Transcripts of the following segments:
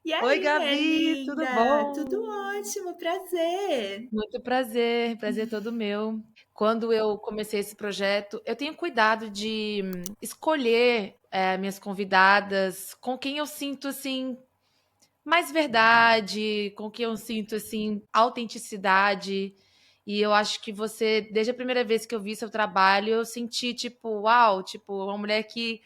E Oi, aí, minha Gabi, tudo linda? Tudo bom? ótimo, prazer. Muito prazer, prazer todo meu. Quando eu comecei esse projeto, eu tenho cuidado de escolher minhas convidadas com quem eu sinto assim mais verdade, com quem eu sinto assim autenticidade. E eu acho que você, desde a primeira vez que eu vi seu trabalho, eu senti tipo, uau, tipo, uma mulher que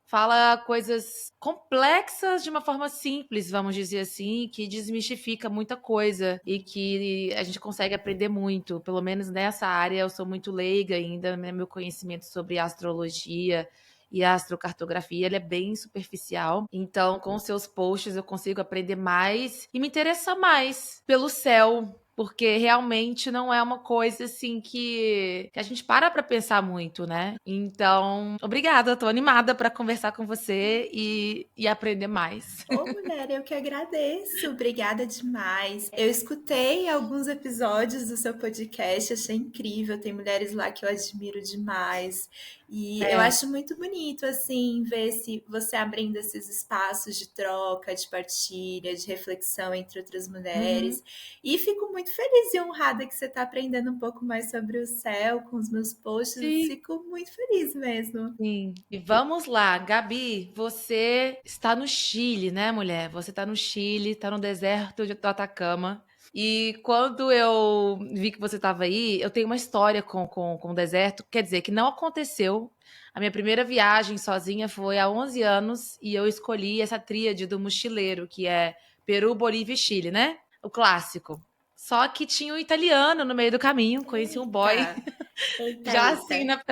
fala coisas complexas de uma forma simples, vamos dizer assim, que desmistifica muita coisa e que a gente consegue aprender muito. Pelo menos nessa área eu sou muito leiga ainda, né? Meu conhecimento sobre astrologia e a astrocartografia, ele é bem superficial. Então, com seus posts eu consigo aprender mais e me interessar mais pelo céu, porque realmente não é uma coisa assim que a gente para pensar muito, né? Então, obrigada, tô animada para conversar com você e aprender mais. Ô, mulher, eu que agradeço. Obrigada demais. Eu escutei alguns episódios do seu podcast, achei incrível. Tem mulheres lá que eu admiro demais. E eu É. acho muito bonito, assim, ver se você abrindo esses espaços de troca, de partilha, de reflexão entre outras Uhum. mulheres. E fico muito feliz e honrada que você está aprendendo um pouco mais sobre o céu com os meus posts. Sim. Fico muito feliz mesmo. Sim. E vamos lá, Gabi, você está no Chile, né, mulher? Você está no Chile, está no deserto do Atacama. E quando eu vi que você estava aí, eu tenho uma história com o deserto, quer dizer, que não aconteceu. A minha primeira viagem sozinha foi há 11 anos e eu escolhi essa tríade do mochileiro, que é Peru, Bolívia e Chile, né? O clássico. Só que tinha um italiano no meio do caminho, conheci um boy. Eita, eita, Já eita. assim, nos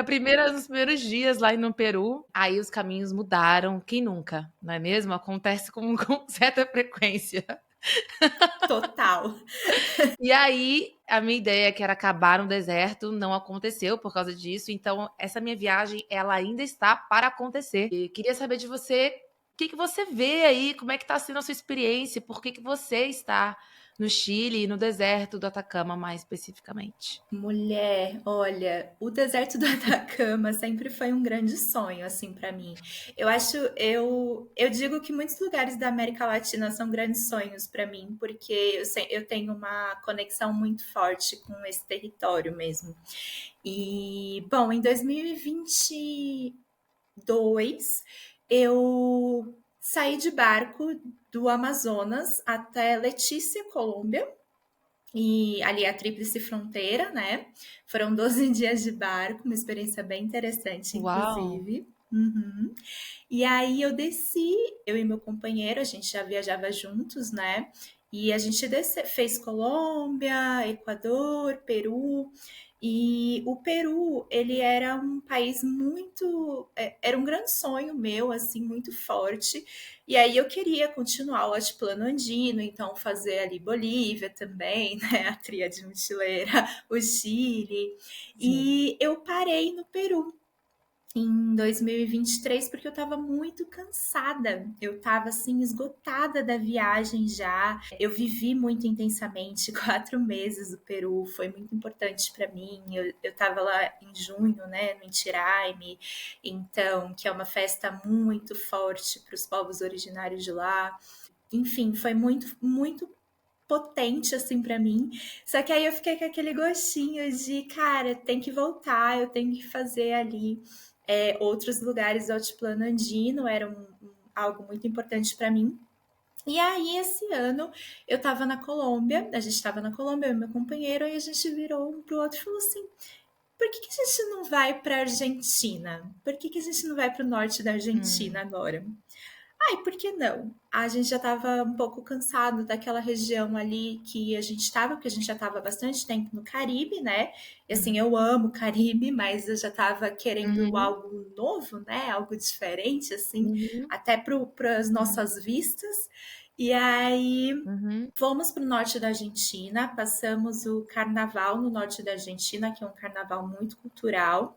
primeiros dias lá no Peru, aí os caminhos mudaram. Quem nunca, não é mesmo? Acontece com certa frequência. Total. E aí, a minha ideia, que era acabar no deserto, não aconteceu por causa disso. Então, essa minha viagem, ela ainda está para acontecer. E queria saber de você, o que que você vê aí, como é que está sendo a sua experiência, por que que você está no Chile e no deserto do Atacama, mais especificamente. Mulher, olha, o deserto do Atacama sempre foi um grande sonho, assim, para mim. Eu digo que muitos lugares da América Latina são grandes sonhos para mim, porque eu tenho uma conexão muito forte com esse território mesmo. E, bom, em 2022, eu saí de barco do Amazonas até Letícia, Colômbia, e ali a Tríplice Fronteira, né? Foram 12 dias de barco, uma experiência bem interessante, Uau! inclusive. Uhum. E aí eu desci, eu e meu companheiro, a gente já viajava juntos, né? E a gente fez Colômbia, Equador, Peru. E o Peru, ele era um país muito, era um grande sonho meu, assim, muito forte. E aí eu queria continuar o altiplano andino, então fazer ali Bolívia também, né? A tríade mochileira, o Chile. Sim. E eu parei no Peru em 2023 porque eu estava muito cansada. Eu estava assim esgotada da viagem já. Eu vivi muito intensamente 4 meses do Peru, foi muito importante para mim. Eu estava lá em junho, né, no Inti Raymi, então que é uma festa muito forte para os povos originários de lá. Enfim, foi muito potente assim para mim. Só que aí eu fiquei com aquele gostinho de, cara, tem que voltar, eu tenho que fazer ali outros lugares do altiplano andino, era algo muito importante para mim. E aí, esse ano, eu estava na Colômbia, a gente estava na Colômbia, eu e meu companheiro, e a gente virou um pro outro e falou assim: por que a gente não vai para Argentina? Por que a gente não vai para o norte da Argentina Hum. agora? Ai, por que não? A gente já estava um pouco cansado daquela região ali que a gente estava, porque a gente já estava há bastante tempo no Caribe, né? E assim, Uhum. eu amo o Caribe, mas eu já estava querendo Uhum. algo novo, né? Algo diferente, assim, Uhum. até para as Uhum. nossas vistas. E aí Uhum. fomos para o norte da Argentina, passamos o carnaval no norte da Argentina, que é um carnaval muito cultural.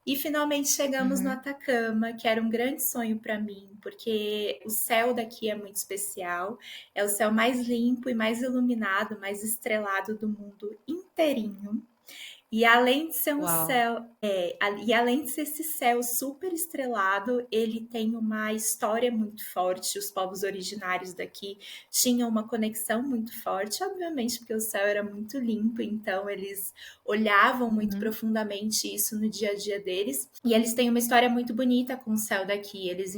E finalmente chegamos no Uhum. Atacama, que era um grande sonho para mim, porque o céu daqui é muito especial. É o céu mais limpo e mais iluminado, mais estrelado do mundo inteirinho. E além de ser um Uau. céu, e além de ser esse céu super estrelado, ele tem uma história muito forte. Os povos originários daqui tinham uma conexão muito forte, obviamente, porque o céu era muito limpo, então eles olhavam muito Uhum. profundamente isso no dia a dia deles. E eles têm uma história muito bonita com o céu daqui. Eles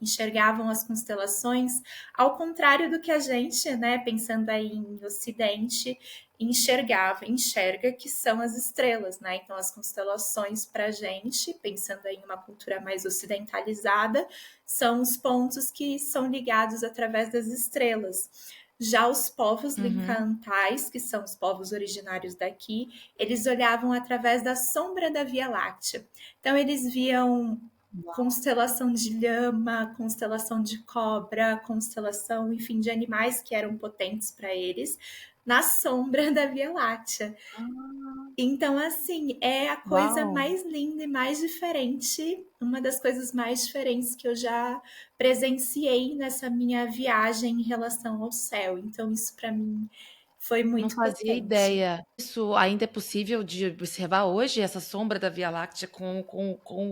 enxergavam as constelações ao contrário do que a gente, né, pensando aí em Ocidente, enxerga que são as estrelas, né? Então as constelações para a gente, pensando em uma cultura mais ocidentalizada, são os pontos que são ligados através das estrelas. Já os povos Uhum. lincantais, que são os povos originários daqui, eles olhavam através da sombra da Via Láctea. Então eles viam Uau. constelação de lhama, constelação de cobra, constelação, enfim, de animais que eram potentes para eles, na sombra da Via Láctea. Ah, Então, assim, é a coisa uau. mais linda e mais diferente, uma das coisas mais diferentes que eu já presenciei nessa minha viagem em relação ao céu. Então, isso para mim foi Não muito fazia potente. ideia. Isso ainda é possível de observar hoje, essa sombra da Via Láctea com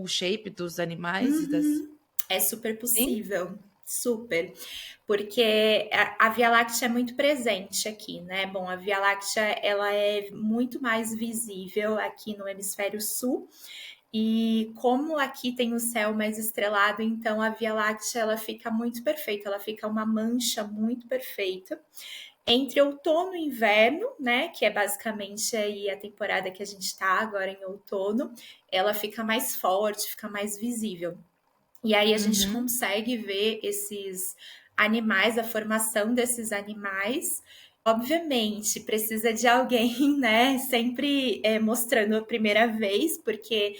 o shape dos animais e das. Uhum. É super Sim? possível, super. Porque a Via Láctea é muito presente aqui, né? Bom, a Via Láctea ela é muito mais visível aqui no hemisfério sul. E como aqui tem o céu mais estrelado, então a Via Láctea ela fica muito perfeita, ela fica uma mancha muito perfeita. Entre outono e inverno, né, que é basicamente aí a temporada que a gente está agora em outono, ela fica mais forte, fica mais visível. E aí a gente Uhum. consegue ver esses animais, a formação desses animais. Obviamente, precisa de alguém, né? Sempre mostrando a primeira vez, porque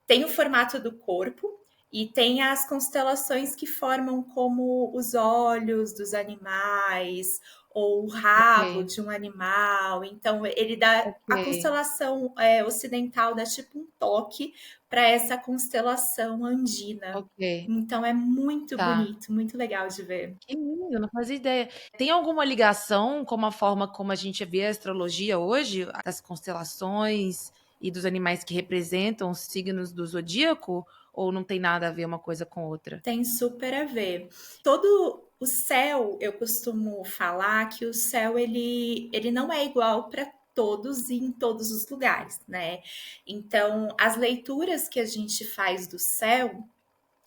tem o formato do corpo e tem as constelações que formam como os olhos dos animais ou o rabo Ok, de um animal. Então, ele dá a ok, constelação ocidental dá tipo um toque para essa constelação andina. ok. Então, é muito Tá. bonito, muito legal de ver. Que lindo, eu não fazia ideia. Tem alguma ligação com a forma como a gente vê a astrologia hoje, das constelações e dos animais que representam os signos do zodíaco? Ou não tem nada a ver uma coisa com outra? Tem super a ver. Todo o céu, eu costumo falar que o céu ele não é igual para todos e em todos os lugares, né? Então, as leituras que a gente faz do céu,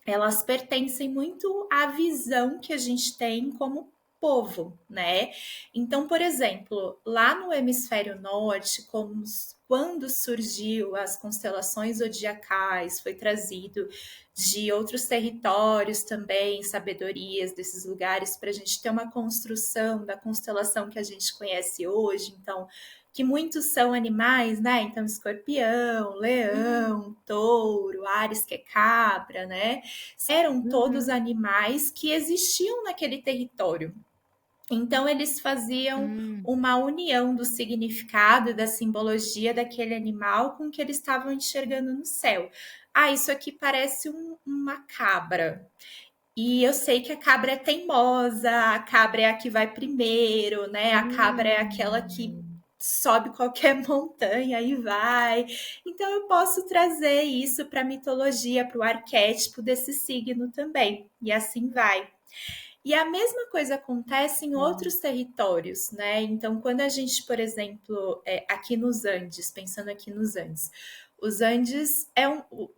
elas pertencem muito à visão que a gente tem como povo, né? Então, por exemplo, lá no hemisfério norte, quando surgiu as constelações zodiacais, foi trazido de outros territórios também, sabedorias desses lugares, para a gente ter uma construção da constelação que a gente conhece hoje. Então, que muitos são animais, né? Então, escorpião, Hum, leão, touro, Áries, que é cabra, né? Eram todos uhum, animais que existiam naquele território. Então, eles faziam hum, uma união do significado e da simbologia daquele animal com o que eles estavam enxergando no céu. Ah, isso aqui parece uma cabra. E eu sei que a cabra é teimosa, a cabra é a que vai primeiro, né? A cabra é aquela que hum. sobe qualquer montanha e vai. Então eu posso trazer isso para a mitologia, para o arquétipo desse signo também. E assim vai. E a mesma coisa acontece em Uau. outros territórios, né? Então, quando a gente, por exemplo, aqui nos Andes, pensando aqui nos Andes, os Andes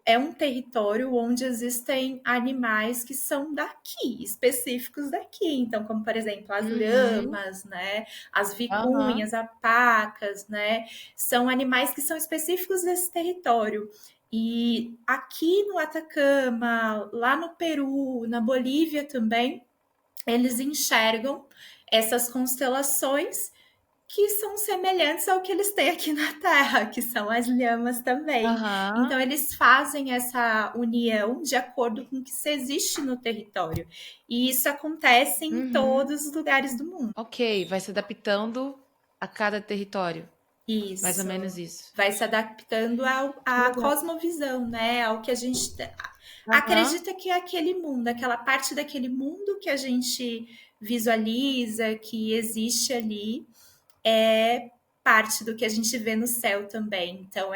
é um território onde existem animais que são daqui, específicos daqui. Então, como por exemplo, as Uhum, lhamas, né? As aham, vicunhas, as pacas, né? São animais que são específicos desse território. E aqui no Atacama, lá no Peru, na Bolívia também, eles enxergam essas constelações que são semelhantes ao que eles têm aqui na Terra, que são as lhamas também. aham. Então, eles fazem essa união de acordo com o que se existe no território. E isso acontece em Uhum. todos os lugares do mundo. Ok, vai se adaptando a cada território. Mais ou menos Isso. isso. Vai se adaptando Que à legal. cosmovisão, né? Ao que a gente Aham. acredita que é aquele mundo, aquela parte daquele mundo que a gente visualiza, que existe ali, é parte do que a gente vê no céu também. Então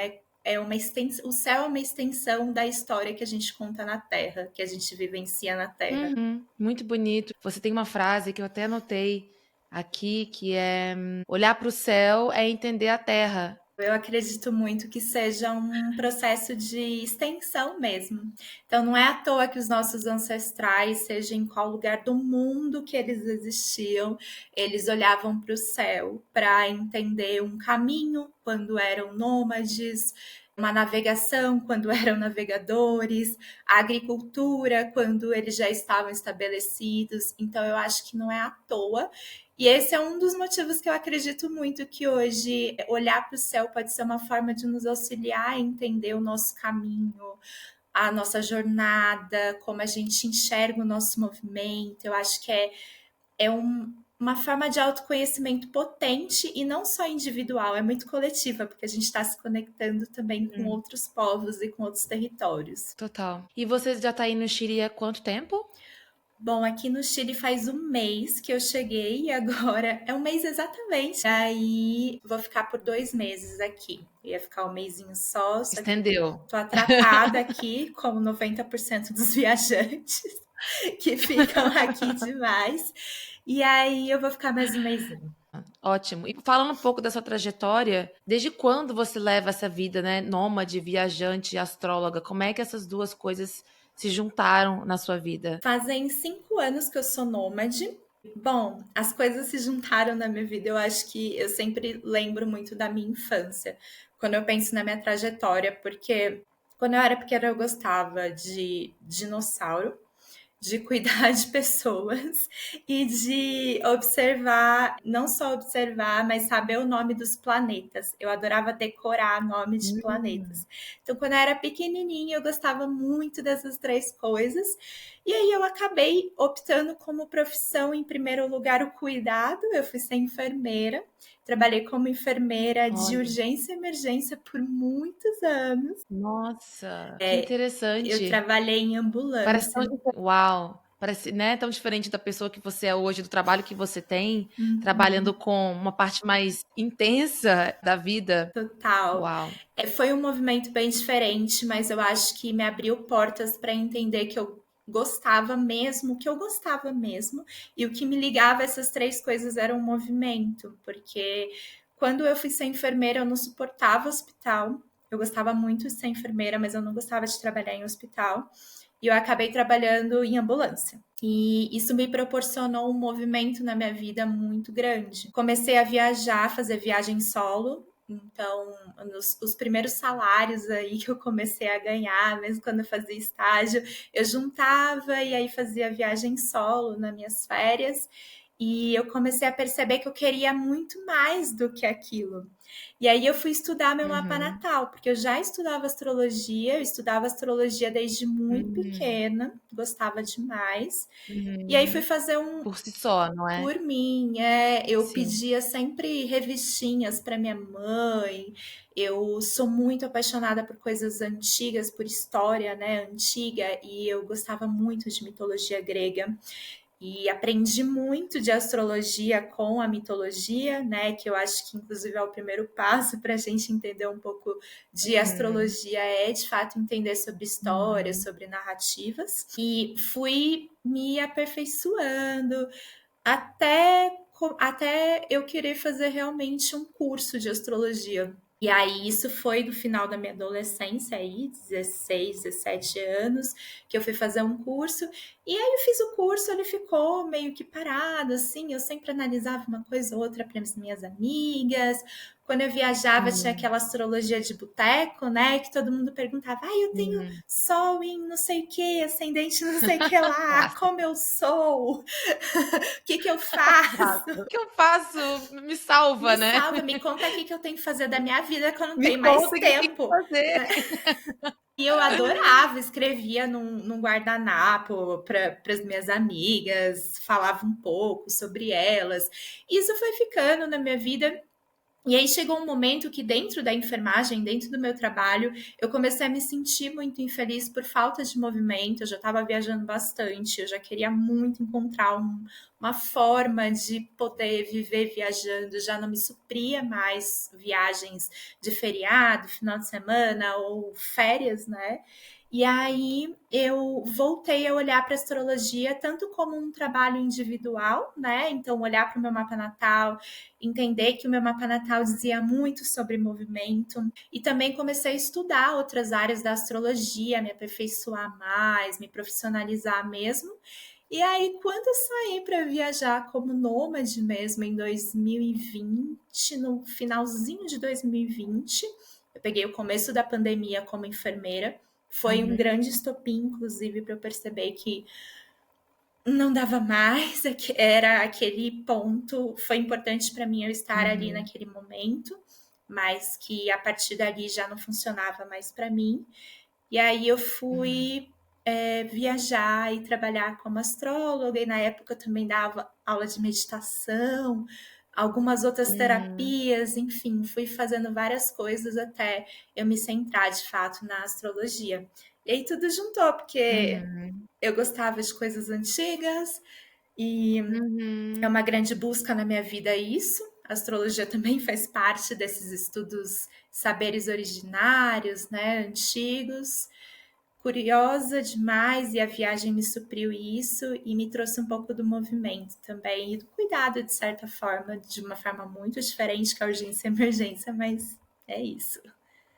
o céu é uma extensão da história que a gente conta na Terra, que a gente vivencia na Terra. Uhum, muito bonito. Você tem uma frase que eu até anotei aqui, que é olhar para o céu é entender a terra. Eu acredito muito que seja um processo de extensão mesmo. Então, não é à toa que os nossos ancestrais, seja em qual lugar do mundo que eles existiam, eles olhavam para o céu para entender um caminho quando eram nômades, uma navegação quando eram navegadores, a agricultura quando eles já estavam estabelecidos. Então, eu acho que não é à toa. E esse é um dos motivos que eu acredito muito que hoje olhar para o céu pode ser uma forma de nos auxiliar a entender o nosso caminho, a nossa jornada, como a gente enxerga o nosso movimento. Eu acho que uma forma de autoconhecimento potente e não só individual, é muito coletiva, porque a gente está se conectando também com Hum, outros povos e com outros territórios. total. E você já tá aí no Chile há quanto tempo? Bom, aqui no Chile faz um mês que eu cheguei e agora é um mês exatamente. Aí vou ficar por 2 meses aqui. Eu ia ficar um mesinho só que Estendeu. tô atracada aqui, como 90% dos viajantes que ficam aqui demais. E aí eu vou ficar mais um mesinho. Ótimo. E falando um pouco da sua trajetória, desde quando você leva essa vida, né? Nômade, viajante, astróloga? Como é que essas duas coisas se juntaram na sua vida? Fazem 5 anos que eu sou nômade. Bom, as coisas se juntaram na minha vida. Eu acho que eu sempre lembro muito da minha infância, quando eu penso na minha trajetória, porque quando eu era pequena eu gostava de dinossauro, de cuidar de pessoas e de observar, não só observar, mas saber o nome dos planetas. Eu adorava decorar nome de Hum, planetas. Então, quando eu era pequenininha, eu gostava muito dessas 3 coisas. E aí eu acabei optando como profissão, em primeiro lugar, o cuidado. Eu fui ser enfermeira. Trabalhei como enfermeira de olha, urgência e emergência por muitos anos. nossa, que Eu interessante. trabalhei em Parece tão ambulância. diferente. Uau! Parece, né, tão diferente da pessoa que você é hoje, do trabalho que você tem, trabalhando Uhum. com uma parte mais intensa da vida. Total. Uau! Foi um movimento bem diferente, mas eu acho que me abriu portas para entender que eu gostava mesmo, que eu gostava mesmo, e o que me ligava a essas 3 coisas era um movimento, porque quando eu fui ser enfermeira, eu não suportava hospital. Eu gostava muito de ser enfermeira, mas eu não gostava de trabalhar em hospital. E eu acabei trabalhando em ambulância. E isso me proporcionou um movimento na minha vida muito grande. Comecei a viajar, fazer viagem solo. Então, os primeiros salários aí que eu comecei a ganhar, mesmo quando eu fazia estágio, eu juntava e aí fazia viagem solo nas minhas férias. E eu comecei a perceber que eu queria muito mais do que aquilo. E aí eu fui estudar meu mapa Uhum. natal, porque eu já estudava astrologia, eu estudava astrologia desde muito Hum, pequena, gostava demais. E aí fui uhum. fazer um Por si só, não é? por mim, eu Sim. pedia sempre revistinhas para minha mãe. Eu sou muito apaixonada por coisas antigas, por história, né, antiga, e eu gostava muito de mitologia grega. E aprendi muito de astrologia com a mitologia, né? Que eu acho que inclusive é o primeiro passo para a gente entender um pouco de Uhum, astrologia, é de fato entender sobre história, uhum, sobre narrativas. E fui me aperfeiçoando até, até eu querer fazer realmente um curso de astrologia. E aí, isso foi do final da minha adolescência, aí, 16, 17 anos, que eu fui fazer um curso. E aí, eu fiz o curso, ele ficou meio que parado, assim. Eu sempre analisava uma coisa ou outra para as minhas amigas. Quando eu viajava, tinha uhum, aquela astrologia de boteco, né? Que todo mundo perguntava: ah, eu tenho uhum. sol em não sei o que, ascendente não sei o que lá, Clássico, como eu sou, o que que eu clássico. faço? O que eu faço? Me salva, Me né? salva, me conta o que que eu tenho que fazer da minha vida que eu não Me tenho mais conta o que tem que tempo. fazer. E eu adorava, escrevia num guardanapo para as minhas amigas, falava um pouco sobre elas. Isso foi ficando na minha vida E aí chegou um momento que dentro da enfermagem, dentro do meu trabalho, eu comecei a me sentir muito infeliz por falta de movimento. Eu já estava viajando bastante, eu já queria muito encontrar uma forma de poder viver viajando. Já não me supria mais viagens de feriado, final de semana ou férias, né? E aí eu voltei a olhar para a astrologia tanto como um trabalho individual, né? Então olhar para o meu mapa natal, entender que o meu mapa natal dizia muito sobre movimento e também comecei a estudar outras áreas da astrologia, me aperfeiçoar mais, me profissionalizar mesmo. E aí, quando eu saí para viajar como nômade mesmo em 2020, no finalzinho de 2020, eu peguei o começo da pandemia como enfermeira. Foi um Uhum, grande estopim, inclusive, para eu perceber que não dava mais, era aquele ponto. Foi importante para mim eu estar ali uhum, naquele momento, mas que a partir dali já não funcionava mais para mim. E aí eu uhum, fui viajar e trabalhar como astróloga, e na época eu também dava aula de meditação, algumas outras uhum, terapias, enfim, fui fazendo várias coisas até eu me centrar de fato na astrologia. E aí tudo juntou, porque uhum, eu gostava de coisas antigas e é uhum. uma grande busca na minha vida isso. A astrologia também faz parte desses estudos, saberes originários, né, antigos. Curiosa demais, e a viagem me supriu isso e me trouxe um pouco do movimento também e do cuidado, de certa forma, de uma forma muito diferente que a urgência e a emergência, mas é isso.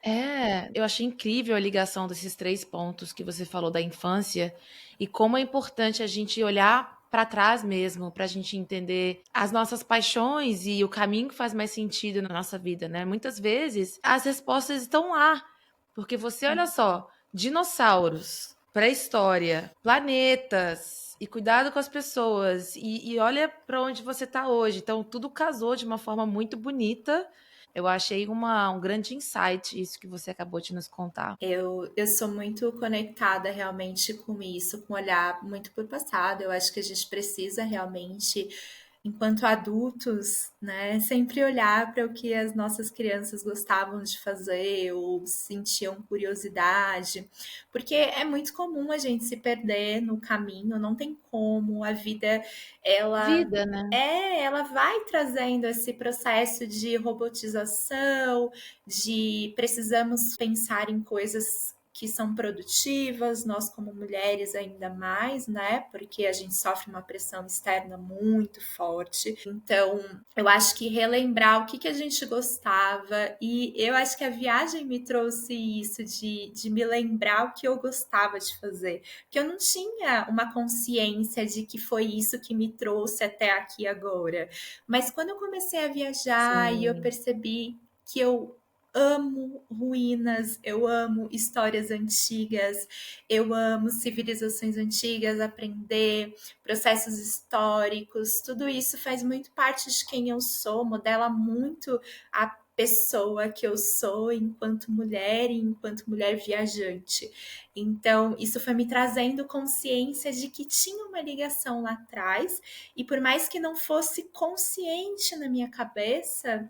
É, eu achei incrível a ligação desses 3 pontos que você falou da infância e como é importante a gente olhar para trás mesmo, para a gente entender as nossas paixões e o caminho que faz mais sentido na nossa vida, né. Muitas vezes as respostas estão lá, porque você olha só, dinossauros, pré-história, planetas e cuidado com as pessoas e olha para onde você está hoje, então tudo casou de uma forma muito bonita. Eu achei um grande insight isso que você acabou de nos contar. Eu sou muito conectada realmente com isso, com olhar muito para o passado. Eu acho que a gente precisa realmente, enquanto adultos, né, sempre olhar para o que as nossas crianças gostavam de fazer ou sentiam curiosidade, porque é muito comum a gente se perder no caminho, não tem como, a vida ela Vida, né. ela vai trazendo esse processo de robotização, de precisamos pensar em coisas que são produtivas, nós como mulheres ainda mais, né? Porque a gente sofre uma pressão externa muito forte. Então, eu acho que relembrar o que a gente gostava, e eu acho que a viagem me trouxe isso, de me lembrar o que eu gostava de fazer. Porque eu não tinha uma consciência de que foi isso que me trouxe até aqui agora. Mas quando eu comecei a viajar e eu Sim. percebi que eu amo ruínas, eu amo histórias antigas, eu amo civilizações antigas, aprender processos históricos, tudo isso faz muito parte de quem eu sou, modela muito a pessoa que eu sou enquanto mulher e enquanto mulher viajante. Então, isso foi me trazendo consciência de que tinha uma ligação lá atrás, e por mais que não fosse consciente na minha cabeça,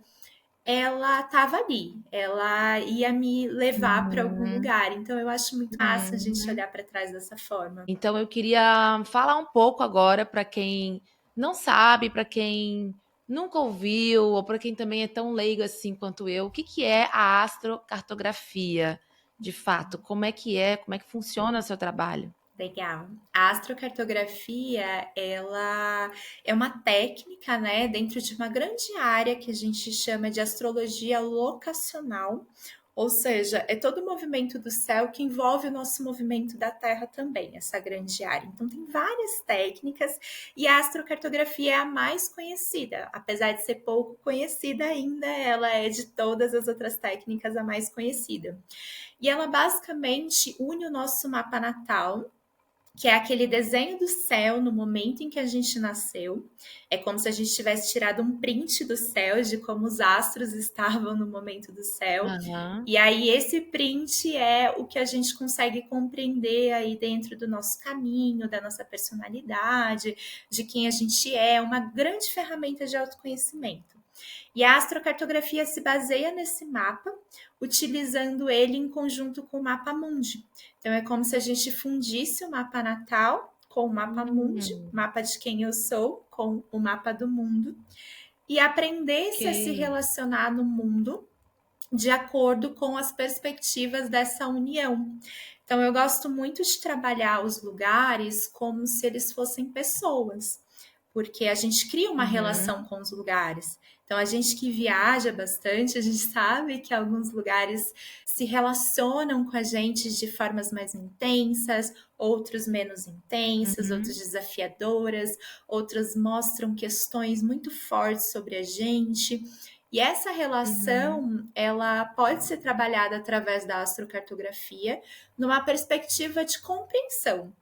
ela estava ali, ela ia me levar para algum Uhum, lugar. Então eu acho muito massa a gente uhum. olhar para trás dessa forma. Então eu queria falar um pouco agora para quem não sabe, para quem nunca ouviu ou para quem também é tão leigo assim quanto eu, o que que é a astrocartografia, de fato? Como é que funciona o seu trabalho? Legal. A astrocartografia, ela é uma técnica, né, dentro de uma grande área que a gente chama de astrologia locacional, ou seja, é todo o movimento do céu que envolve o nosso movimento da Terra também, essa grande área. Então, tem várias técnicas e a astrocartografia é a mais conhecida, apesar de ser pouco conhecida ainda, ela é de todas as outras técnicas a mais conhecida. E ela basicamente une o nosso mapa natal, que é aquele desenho do céu no momento em que a gente nasceu. É como se a gente tivesse tirado um print do céu de como os astros estavam no momento do céu. Aham. E aí esse print é o que a gente consegue compreender aí dentro do nosso caminho, da nossa personalidade, de quem a gente é, uma grande ferramenta de autoconhecimento. E a astrocartografia se baseia nesse mapa, utilizando ele em conjunto com o mapa mundi. Então é como se a gente fundisse o mapa natal com o mapa mundi, mapa de quem eu sou, com o mapa do mundo, e aprendesse a se Ok. relacionar no mundo de acordo com as perspectivas dessa união. Então, eu gosto muito de trabalhar os lugares como se eles fossem pessoas, porque a gente cria uma Uhum. relação com os lugares. Então, a gente que viaja bastante, a gente sabe que alguns lugares se relacionam com a gente de formas mais intensas, outros menos intensas, outros Uhum. desafiadoras, outros mostram questões muito fortes sobre a gente. E essa Uhum. relação, ela pode ser trabalhada através da astrocartografia numa perspectiva de compreensão,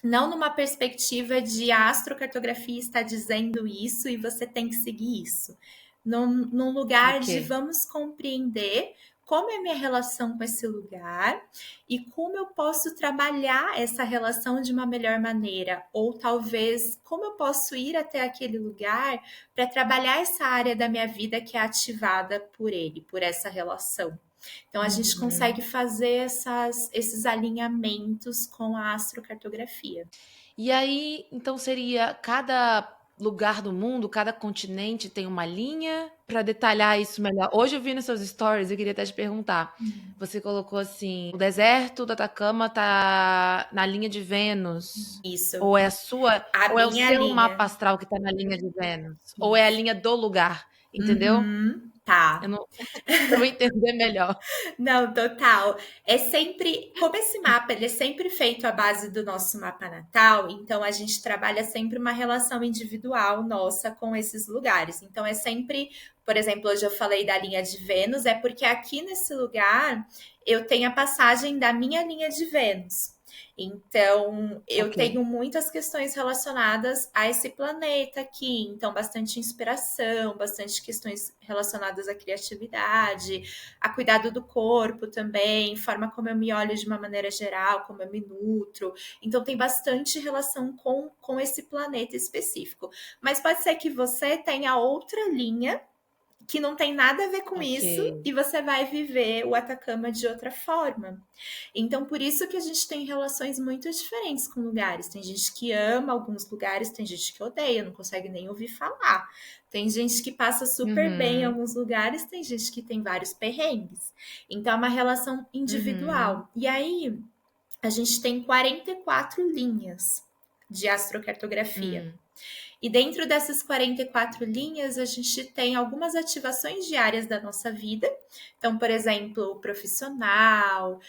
não numa perspectiva de a astrocartografia está dizendo isso e você tem que seguir isso. Num lugar Ok. de vamos compreender como é a minha relação com esse lugar e como eu posso trabalhar essa relação de uma melhor maneira, ou talvez como eu posso ir até aquele lugar para trabalhar essa área da minha vida que é ativada por ele, por essa relação. Então, a gente Uhum. consegue fazer esses alinhamentos com a astrocartografia. E aí, então seria cada lugar do mundo, cada continente tem uma linha para detalhar isso melhor. Hoje eu vi nos seus stories, eu queria até te perguntar. Você colocou assim, o deserto do Atacama tá na linha de Vênus. Isso. Ou é a sua, A ou é o minha seu mapa linha. astral que tá na linha de Vênus, ou é a Isso. linha do lugar, entendeu? Uhum, Eu tá. não, pra eu entender melhor. Não, total. É sempre, como esse mapa, ele é sempre feito à base do nosso mapa natal, então a gente trabalha sempre uma relação individual nossa com esses lugares. Então é sempre, por exemplo, hoje eu falei da linha de Vênus, é porque aqui nesse lugar eu tenho a passagem da minha linha de Vênus. Então, eu Ok. tenho muitas questões relacionadas a esse planeta aqui. Então, bastante inspiração, bastante questões relacionadas à criatividade, a cuidado do corpo também, forma como eu me olho de uma maneira geral, como eu me nutro. Então, tem bastante relação com esse planeta específico. Mas pode ser que você tenha outra linha que não tem nada a ver com Ok. isso e você vai viver o Atacama de outra forma. Então, por isso que a gente tem relações muito diferentes com lugares. Tem gente que ama alguns lugares, tem gente que odeia, não consegue nem ouvir falar. Tem gente que passa super bem em Uhum. alguns lugares, tem gente que tem vários perrengues. Então, é uma relação Uhum. individual. E aí, a gente tem 44 linhas de astrocartografia. Hum. E dentro dessas 44 linhas, a gente tem algumas ativações diárias da nossa vida. Então, por exemplo, profissional,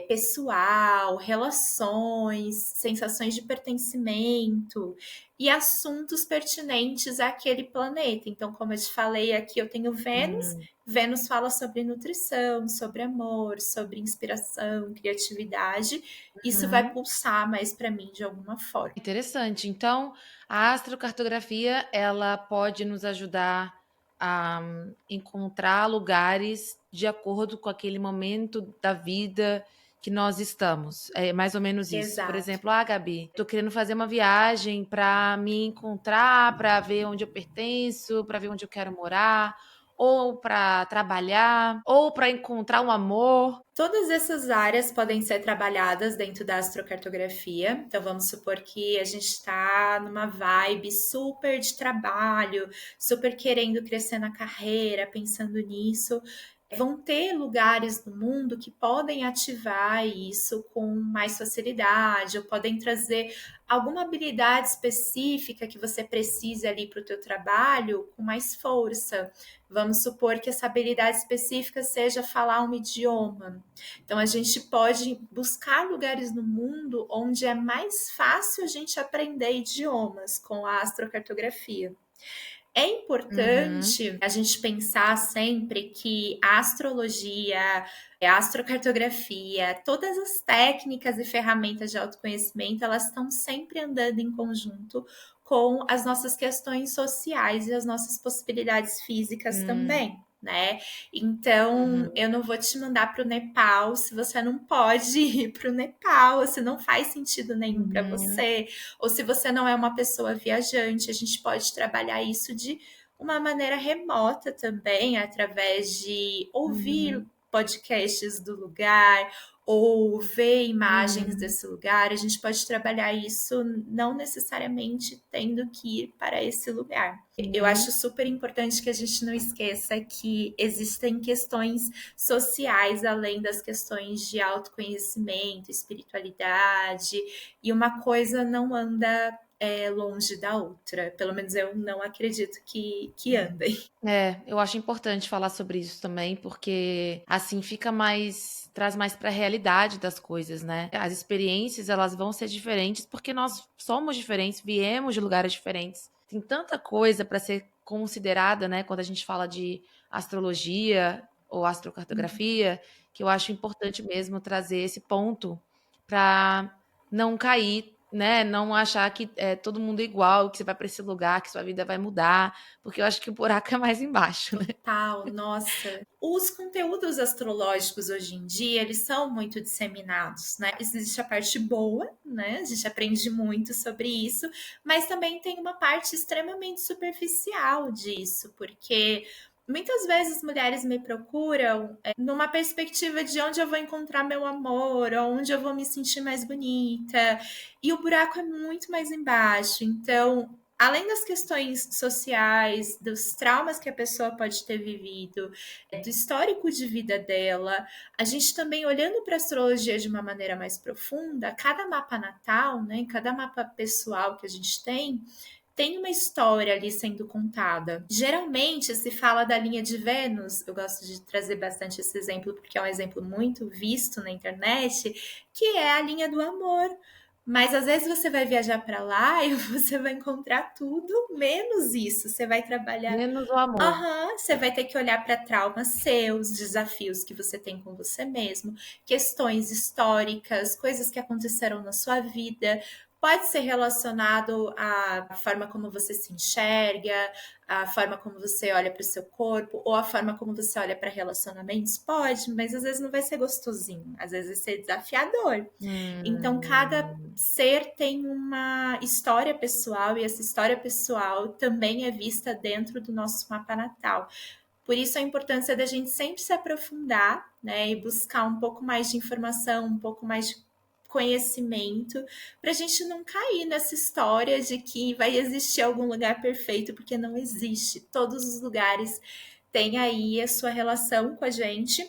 pessoal, relações, sensações de pertencimento e assuntos pertinentes àquele planeta. Então, como eu te falei aqui, eu tenho Vênus. Hum. Vênus fala sobre nutrição, sobre amor, sobre inspiração, criatividade. Isso vai Uhum. pulsar mais para mim de alguma forma. Interessante. Então, a astrocartografia, ela pode nos ajudar a encontrar lugares de acordo com aquele momento da vida que nós estamos. É mais ou menos isso. Por Exato. exemplo, Gabi, tô querendo fazer uma viagem para me encontrar, para ver onde eu pertenço, para ver onde eu quero morar, ou para trabalhar, ou para encontrar um amor. Todas essas áreas podem ser trabalhadas dentro da astrocartografia. Então, vamos supor que a gente está numa vibe super de trabalho, super querendo crescer na carreira, pensando nisso. Vão ter lugares no mundo que podem ativar isso com mais facilidade, ou podem trazer alguma habilidade específica que você precise ali para o teu trabalho com mais força. Vamos supor que essa habilidade específica seja falar um idioma. Então, a gente pode buscar lugares no mundo onde é mais fácil a gente aprender idiomas com a astrocartografia. É Uhum. importante a gente pensar sempre que a astrologia, a astrocartografia, todas as técnicas e ferramentas de autoconhecimento, elas estão sempre andando em conjunto com as nossas questões sociais e as nossas possibilidades físicas Hum. também, né? Então, Uhum. eu não vou te mandar para o Nepal se você não pode ir para o Nepal, se não faz sentido nenhum para Uhum. você, ou se você não é uma pessoa viajante, a gente pode trabalhar isso de uma maneira remota também, através de ouvir Uhum, podcasts do lugar ou ver imagens uhum, desse lugar. A gente pode trabalhar isso não necessariamente tendo que ir para esse lugar. Eu acho uhum. super importante que a gente não esqueça que existem questões sociais além das questões de autoconhecimento, espiritualidade, e uma coisa não anda longe da outra. Pelo menos eu não acredito que andem. É, eu acho importante falar sobre isso também, porque assim fica mais, traz mais para a realidade das coisas, né? As experiências, elas vão ser diferentes porque nós somos diferentes, viemos de lugares diferentes. Tem tanta coisa para ser considerada, né, quando a gente fala de astrologia ou astrocartografia, que eu acho importante mesmo trazer esse ponto para não cair, né, não achar que é todo mundo igual, que você vai para esse lugar, que sua vida vai mudar, porque eu acho que o buraco é mais embaixo, né? Total, nossa. Os conteúdos astrológicos hoje em dia, eles são muito disseminados, né? Existe a parte boa, né? A gente aprende muito sobre isso, mas também tem uma parte extremamente superficial disso, porque muitas vezes mulheres me procuram numa perspectiva de onde eu vou encontrar meu amor, onde eu vou me sentir mais bonita, e o buraco é muito mais embaixo. Então, além das questões sociais, dos traumas que a pessoa pode ter vivido, do histórico de vida dela, a gente também olhando para a astrologia de uma maneira mais profunda, cada mapa natal, né, cada mapa pessoal que a gente tem uma história ali sendo contada. Geralmente se fala da linha de Vênus, eu gosto de trazer bastante esse exemplo porque é um exemplo muito visto na internet, que é a linha do amor. Mas às vezes você vai viajar para lá e você vai encontrar tudo menos isso. Você vai trabalhar. Menos o amor. Aham, você vai ter que olhar para traumas seus, desafios que você tem com você mesmo, questões históricas, coisas que aconteceram na sua vida. Pode ser relacionado à forma como você se enxerga, à forma como você olha para o seu corpo, ou à forma como você olha para relacionamentos? Pode, mas às vezes não vai ser gostosinho, às vezes vai ser desafiador. Então, cada Hum, ser tem uma história pessoal e essa história pessoal também é vista dentro do nosso mapa natal. Por isso a importância da gente sempre se aprofundar, né, e buscar um pouco mais de informação, um pouco mais de conhecimento, para a gente não cair nessa história de que vai existir algum lugar perfeito, porque não existe. Todos os lugares têm aí a sua relação com a gente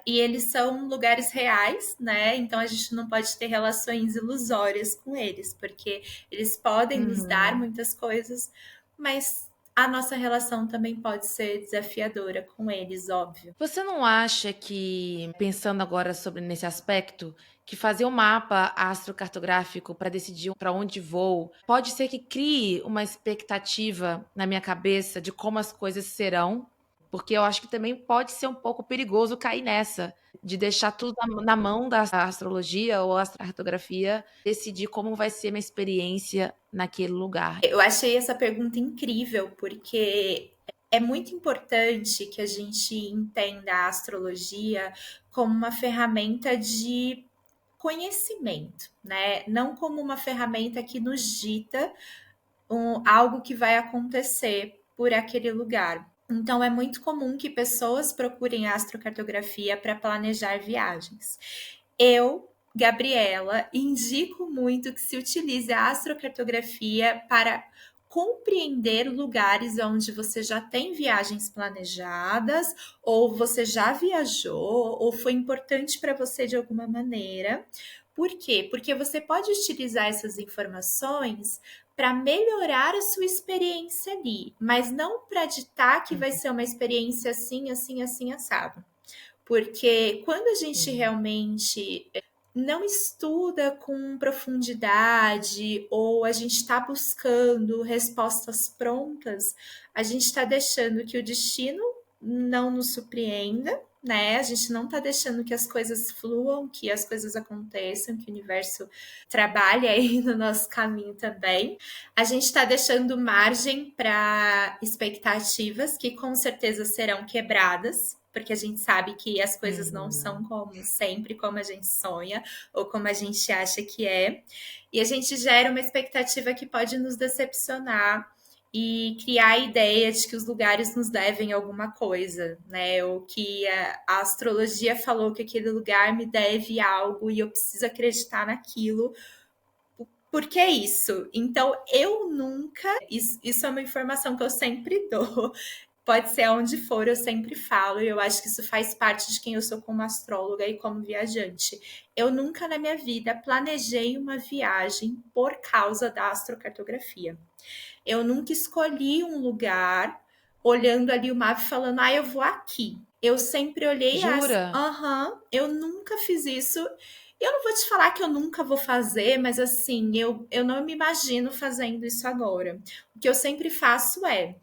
e eles são lugares reais, né? Então a gente não pode ter relações ilusórias com eles, porque eles podem nos dar uhum. muitas coisas, mas a nossa relação também pode ser desafiadora com eles, óbvio. Você não acha que, pensando agora sobre nesse aspecto, que fazer um mapa astrocartográfico para decidir para onde vou, pode ser que crie uma expectativa na minha cabeça de como as coisas serão? Porque eu acho que também pode ser um pouco perigoso cair nessa, de deixar tudo na mão da astrologia ou astrocartografia, decidir como vai ser minha experiência naquele lugar. Eu achei essa pergunta incrível, porque é muito importante que a gente entenda a astrologia como uma ferramenta de conhecimento, né? Não como uma ferramenta que nos dita algo que vai acontecer por aquele lugar. Então, é muito comum que pessoas procurem astrocartografia para planejar viagens. Eu, Gabriela, indico muito que se utilize a astrocartografia para compreender lugares onde você já tem viagens planejadas, ou você já viajou, ou foi importante para você de alguma maneira. Por quê? Porque você pode utilizar essas informações para melhorar a sua experiência ali, mas não para ditar que vai ser uma experiência assim, assim, assim, assado. Porque quando a gente Uhum. realmente não estuda com profundidade ou a gente está buscando respostas prontas, a gente está deixando que o destino não nos surpreenda, né? A gente não está deixando que as coisas fluam, que as coisas aconteçam, que o universo trabalhe aí no nosso caminho também. A gente está deixando margem para expectativas que com certeza serão quebradas, porque a gente sabe que as coisas não são Uhum. como sempre, como a gente sonha ou como a gente acha que é. E a gente gera uma expectativa que pode nos decepcionar e criar a ideia de que os lugares nos devem alguma coisa, né? Ou que a astrologia falou que aquele lugar me deve algo e eu preciso acreditar naquilo. Por que isso? Então, eu nunca. Isso é uma informação que eu sempre dou. Pode ser aonde for, eu sempre falo, e eu acho que isso faz parte de quem eu sou como astróloga e como viajante. Eu nunca na minha vida planejei uma viagem por causa da astrocartografia. Eu nunca escolhi um lugar olhando ali o mapa e falando, eu vou aqui. Eu sempre olhei as. Jura? Eu nunca fiz isso. Eu não vou te falar que eu nunca vou fazer, mas assim, eu não me imagino fazendo isso agora. O que eu sempre faço é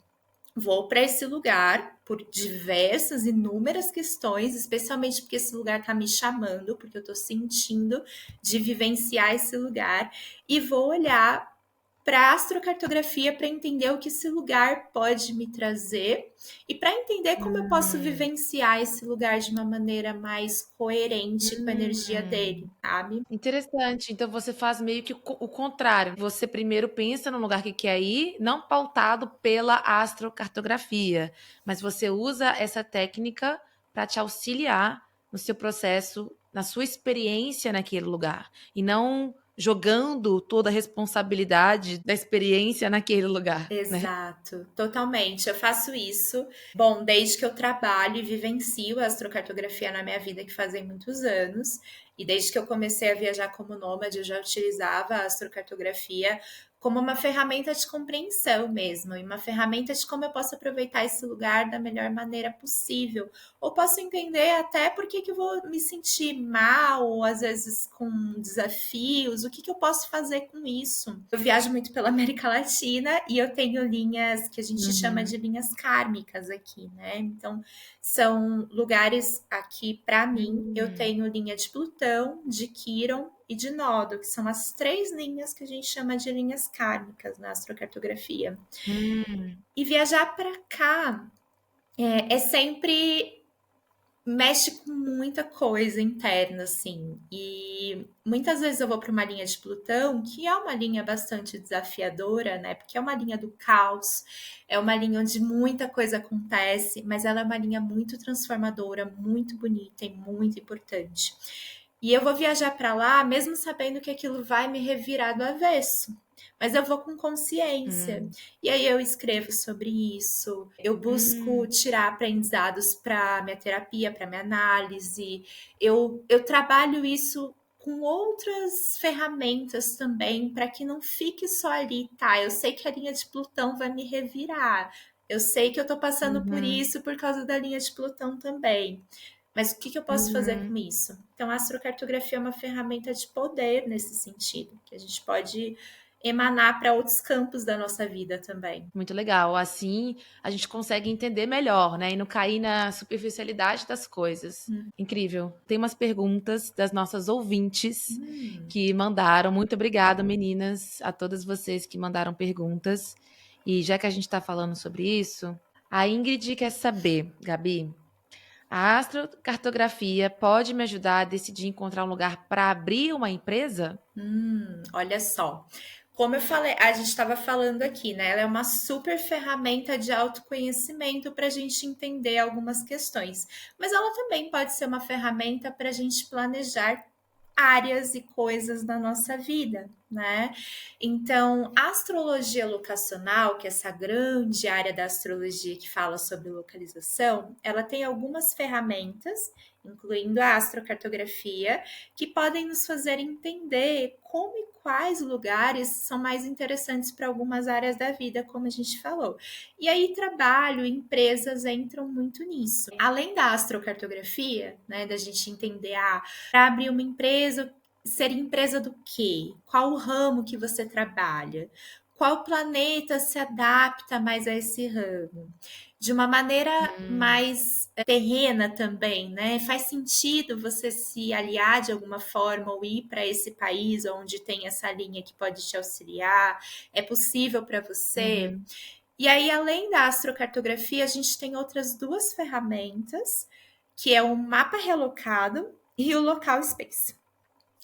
vou para esse lugar por diversas, inúmeras questões, especialmente porque esse lugar está me chamando, porque eu estou sentindo de vivenciar esse lugar, e vou olhar para a astrocartografia para entender o que esse lugar pode me trazer e para entender como eu posso Hum. vivenciar esse lugar de uma maneira mais coerente com a energia Hum. dele, sabe? Interessante. Então você faz meio que o contrário. Você primeiro pensa no lugar que quer ir, não pautado pela astrocartografia, mas você usa essa técnica para te auxiliar no seu processo, na sua experiência naquele lugar, e não jogando toda a responsabilidade da experiência naquele lugar, né? Exato, totalmente. Eu faço isso, bom, desde que eu trabalho e vivencio a astrocartografia na minha vida, que fazem muitos anos, e desde que eu comecei a viajar como nômade, eu já utilizava a astrocartografia como uma ferramenta de compreensão mesmo, e uma ferramenta de como eu posso aproveitar esse lugar da melhor maneira possível. Ou posso entender até por que eu vou me sentir mal, ou às vezes com desafios, o que eu posso fazer com isso. Eu viajo muito pela América Latina e eu tenho linhas que a gente chama Uhum. de linhas kármicas aqui, né? Então, são lugares aqui, para mim, eu Hum. tenho linha de Plutão, de Quíron e de Nodo, que são as três linhas que a gente chama de linhas kármicas na astrocartografia. Hum. E viajar para cá é sempre mexe com muita coisa interna, assim. E muitas vezes eu vou para uma linha de Plutão, que é uma linha bastante desafiadora, né? Porque é uma linha do caos, é uma linha onde muita coisa acontece, mas ela é uma linha muito transformadora, muito bonita e muito importante. E eu vou viajar para lá, mesmo sabendo que aquilo vai me revirar do avesso. Mas eu vou com consciência. Hum. E aí eu escrevo sobre isso, eu busco Hum. tirar aprendizados para minha terapia, para minha análise. Eu trabalho isso com outras ferramentas também, para que não fique só ali, tá? Eu sei que a linha de Plutão vai me revirar. Eu sei que eu tô passando por Uhum. isso por causa da linha de Plutão também. Mas o que eu posso fazer com Uhum. isso? Então, a astrocartografia é uma ferramenta de poder nesse sentido, que a gente pode emanar para outros campos da nossa vida também. Muito legal. Assim, a gente consegue entender melhor, né? E não cair na superficialidade das coisas. Incrível. Tem umas perguntas das nossas ouvintes Hum, que mandaram. Muito obrigada, meninas, a todas vocês que mandaram perguntas. E já que a gente está falando sobre isso, a Ingrid quer saber, Gabi, a astrocartografia pode me ajudar a decidir encontrar um lugar para abrir uma empresa? olha só. Como eu falei, a gente estava falando aqui, né? Ela é uma super ferramenta de autoconhecimento para a gente entender algumas questões, mas ela também pode ser uma ferramenta para a gente planejar áreas e coisas da nossa vida, né? Então, a astrologia locacional, que é essa grande área da astrologia que fala sobre localização, ela tem algumas ferramentas, incluindo a astrocartografia, que podem nos fazer entender como e quais lugares são mais interessantes para algumas áreas da vida, como a gente falou. E aí, trabalho, empresas entram muito nisso. Além da astrocartografia, né, da gente entender para abrir uma empresa, ser empresa do quê? Qual o ramo que você trabalha? Qual planeta se adapta mais a esse ramo? De uma maneira Hum. mais terrena também, né? Faz sentido você se aliar de alguma forma ou ir para esse país onde tem essa linha que pode te auxiliar? É possível para você? Uhum. E aí, além da astrocartografia, a gente tem outras duas ferramentas, que é o mapa relocado e o local space.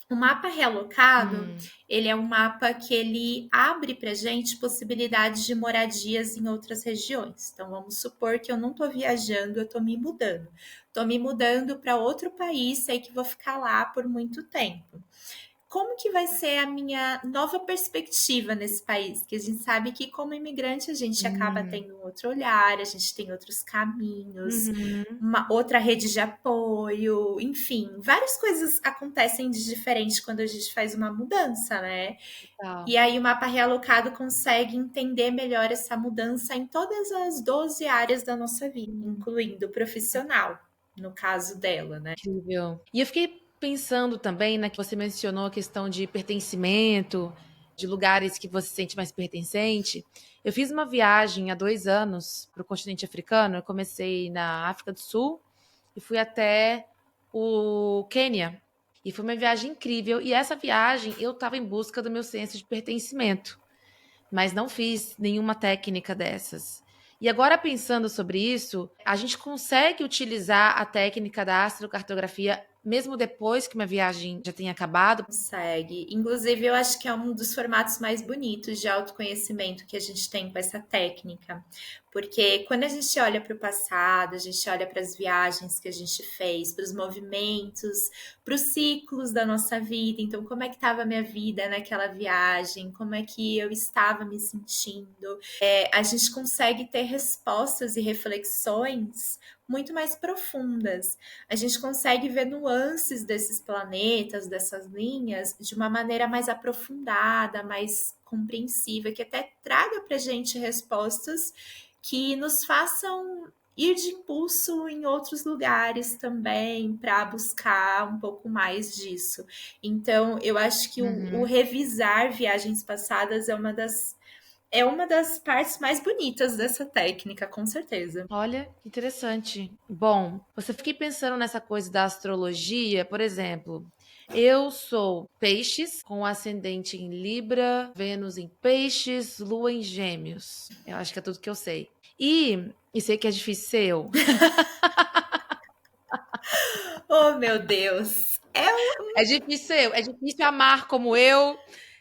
O mapa realocado, Hum, ele é um mapa que ele abre para gente possibilidades de moradias em outras regiões. Então, vamos supor que eu não estou viajando, eu estou me mudando. Estou me mudando para outro país, sei que vou ficar lá por muito tempo. Como que vai ser a minha nova perspectiva nesse país? Que a gente sabe que como imigrante a gente acaba hum, tendo um outro olhar, a gente tem outros caminhos, uhum, uma outra rede de apoio, enfim, várias coisas acontecem de diferente quando a gente faz uma mudança, né? tal. E aí o mapa realocado consegue entender melhor essa mudança em todas as 12 áreas da nossa vida, Hum, incluindo o profissional, no caso dela, né? incrível. E eu fiquei pensando também, né, que você mencionou a questão de pertencimento, de lugares que você se sente mais pertencente. Eu fiz uma viagem há 2 anos para o continente africano. Eu comecei na África do Sul e fui até o Quênia. E foi uma viagem incrível. E essa viagem eu estava em busca do meu senso de pertencimento, mas não fiz nenhuma técnica dessas. E agora, pensando sobre isso, a gente consegue utilizar a técnica da astrocartografia mesmo depois que uma viagem já tenha acabado? Consegue. Inclusive, eu acho que é um dos formatos mais bonitos de autoconhecimento que a gente tem com essa técnica. Porque quando a gente olha para o passado, a gente olha para as viagens que a gente fez, para os movimentos, para os ciclos da nossa vida. Então, como é que estava a minha vida naquela viagem? Como é que eu estava me sentindo? A gente consegue ter respostas e reflexões muito mais profundas. A gente consegue ver nuances desses planetas, dessas linhas, de uma maneira mais aprofundada, mais compreensiva, que até traga para a gente respostas que nos façam ir de impulso em outros lugares também para buscar um pouco mais disso. Então, eu acho que o Uhum. revisar viagens passadas é uma das partes mais bonitas dessa técnica, com certeza. Olha, que interessante. Bom, você fiquei pensando nessa coisa da astrologia, por exemplo. Eu sou peixes, com ascendente em Libra, Vênus em peixes, Lua em Gêmeos. Eu acho que é tudo que eu sei. E sei que é difícil ser eu. Oh, meu Deus! É É difícil amar como eu.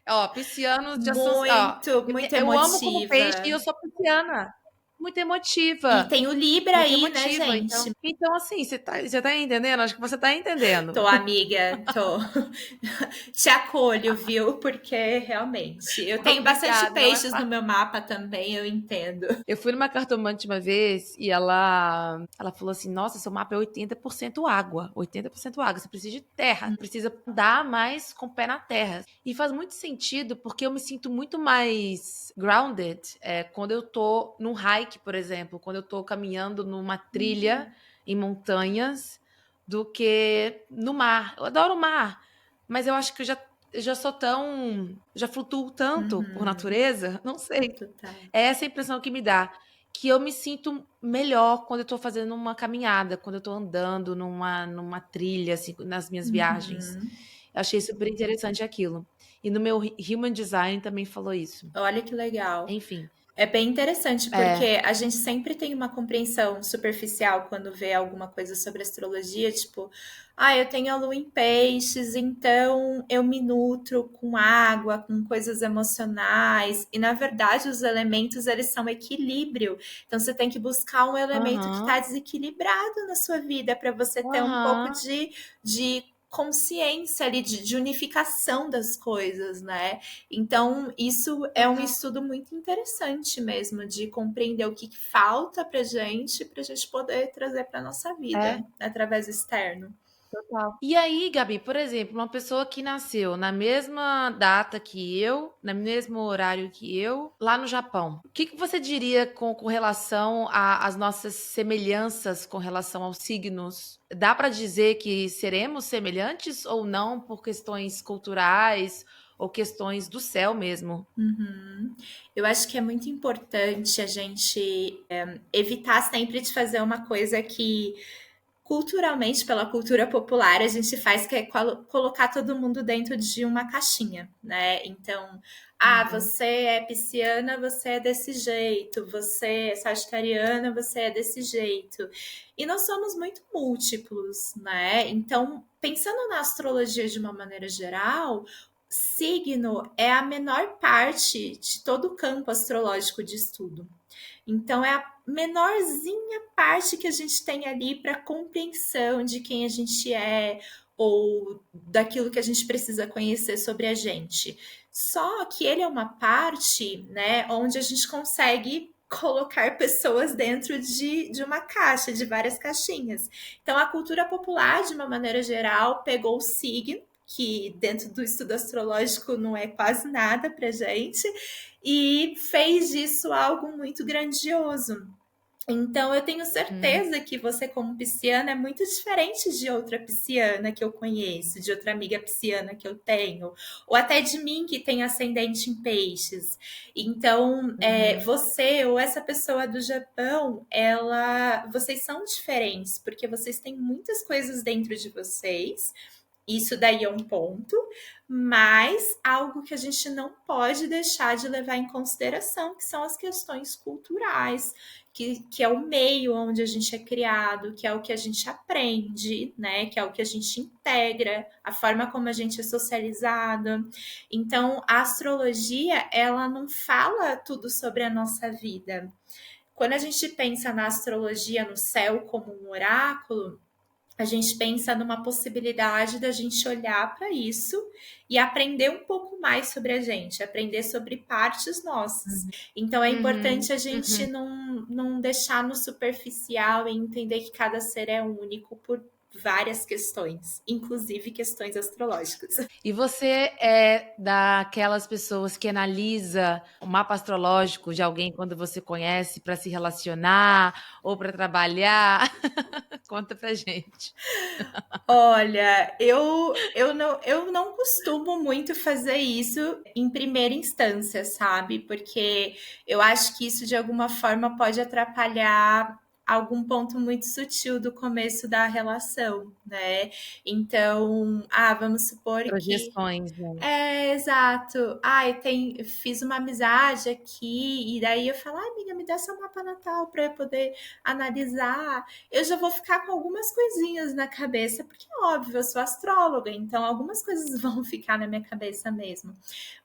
Ó, piscianos já são, ó, muito, muito eu amo como peixe e emotiva. eu sou pisciana. Muito E emotiva. tem o Libra Muito aí, né, emotiva. gente? Então assim, você tá entendendo? Acho que você tá entendendo. Tô, amiga, tô. Te acolho, viu? Porque realmente eu tenho bastante Obrigada, não é peixes no fácil. meu mapa também, eu entendo. Eu fui numa cartomante uma vez e ela falou assim: Nossa, seu mapa é 80% água. 80% água. Você precisa de terra. Precisa andar mais com o pé na terra. E faz muito sentido porque eu me sinto muito mais grounded quando eu tô num hike, por exemplo, quando eu tô caminhando numa trilha em montanhas do que no mar. Eu adoro o mar, mas eu acho que eu já sou tão. Já flutuo tanto por Uhum, natureza, não sei. total. É essa a impressão que me dá. Que eu me sinto melhor quando eu tô fazendo uma caminhada, quando eu tô andando numa trilha, assim, nas minhas viagens. Uhum. Eu achei super interessante aquilo. E no meu Human Design também falou isso. Olha que legal. Enfim, É bem interessante é. porque a gente sempre tem uma compreensão superficial quando vê alguma coisa sobre astrologia, tipo, ah, eu tenho a lua em peixes, então eu me nutro com água, com coisas emocionais. E na verdade, os elementos eles são equilíbrio. Então você tem que buscar um elemento que está Aham, desequilibrado na sua vida para você ter um pouco aham, de consciência ali, de unificação das coisas, né? Então, isso é um total. estudo muito interessante mesmo, de compreender o que falta para a gente poder trazer para a nossa vida É. através do externo. Total. E aí, Gabi, por exemplo, uma pessoa que nasceu na mesma data que eu, no mesmo horário que eu, lá no Japão, o que você diria com relação às nossas semelhanças com relação aos signos? Dá para dizer que seremos semelhantes ou não por questões culturais ou questões do céu mesmo? Uhum. Eu acho que é muito importante a gente evitar sempre de fazer uma coisa que culturalmente, pela cultura popular, a gente faz que é colocar todo mundo dentro de uma caixinha, né? Então, ah, Uhum. você é pisciana, você é desse jeito, você é sagitariana, você é desse jeito. E nós somos muito múltiplos, né? Então, pensando na astrologia de uma maneira geral, signo é a menor parte de todo o campo astrológico de estudo. Então, é a menorzinha parte que a gente tem ali para compreensão de quem a gente é ou daquilo que a gente precisa conhecer sobre a gente. Só que ele é uma parte, né, onde a gente consegue colocar pessoas dentro de uma caixa, de várias caixinhas. Então, a cultura popular, de uma maneira geral, pegou o signo, que dentro do estudo astrológico não é quase nada para gente, e fez disso algo muito grandioso. Então, eu tenho Uhum. certeza que você, como pisciana, é muito diferente de outra pisciana que eu conheço, de outra amiga pisciana que eu tenho, ou até de mim que tem ascendente em peixes. Então, Uhum. você ou essa pessoa do Japão, vocês são diferentes, porque vocês têm muitas coisas dentro de vocês. Isso daí é um ponto, mas algo que a gente não pode deixar de levar em consideração, que são as questões culturais, que é o meio onde a gente é criado, que é o que a gente aprende, né? Que é o que a gente integra, a forma como a gente é socializado. Então, a astrologia, ela não fala tudo sobre a nossa vida. Quando a gente pensa na astrologia no céu como um oráculo, a gente pensa numa possibilidade da gente olhar para isso e aprender um pouco mais sobre a gente, aprender sobre partes nossas. Então é Uhum. importante a gente Uhum. não deixar no superficial e entender que cada ser é único por várias questões, inclusive questões astrológicas. E você é daquelas pessoas que analisa o mapa astrológico de alguém quando você conhece para se relacionar ou para trabalhar? Conta pra gente. Olha, eu não costumo muito fazer isso em primeira instância, sabe? Porque eu acho que isso de alguma forma pode atrapalhar algum ponto muito sutil do começo da relação, né? Então, vamos supor que Projeções, né? exato. Ai, fiz uma amizade aqui, e daí eu falo, amiga, me dá seu mapa natal para eu poder analisar. Eu já vou ficar com algumas coisinhas na cabeça, porque óbvio, eu sou astróloga, então algumas coisas vão ficar na minha cabeça mesmo.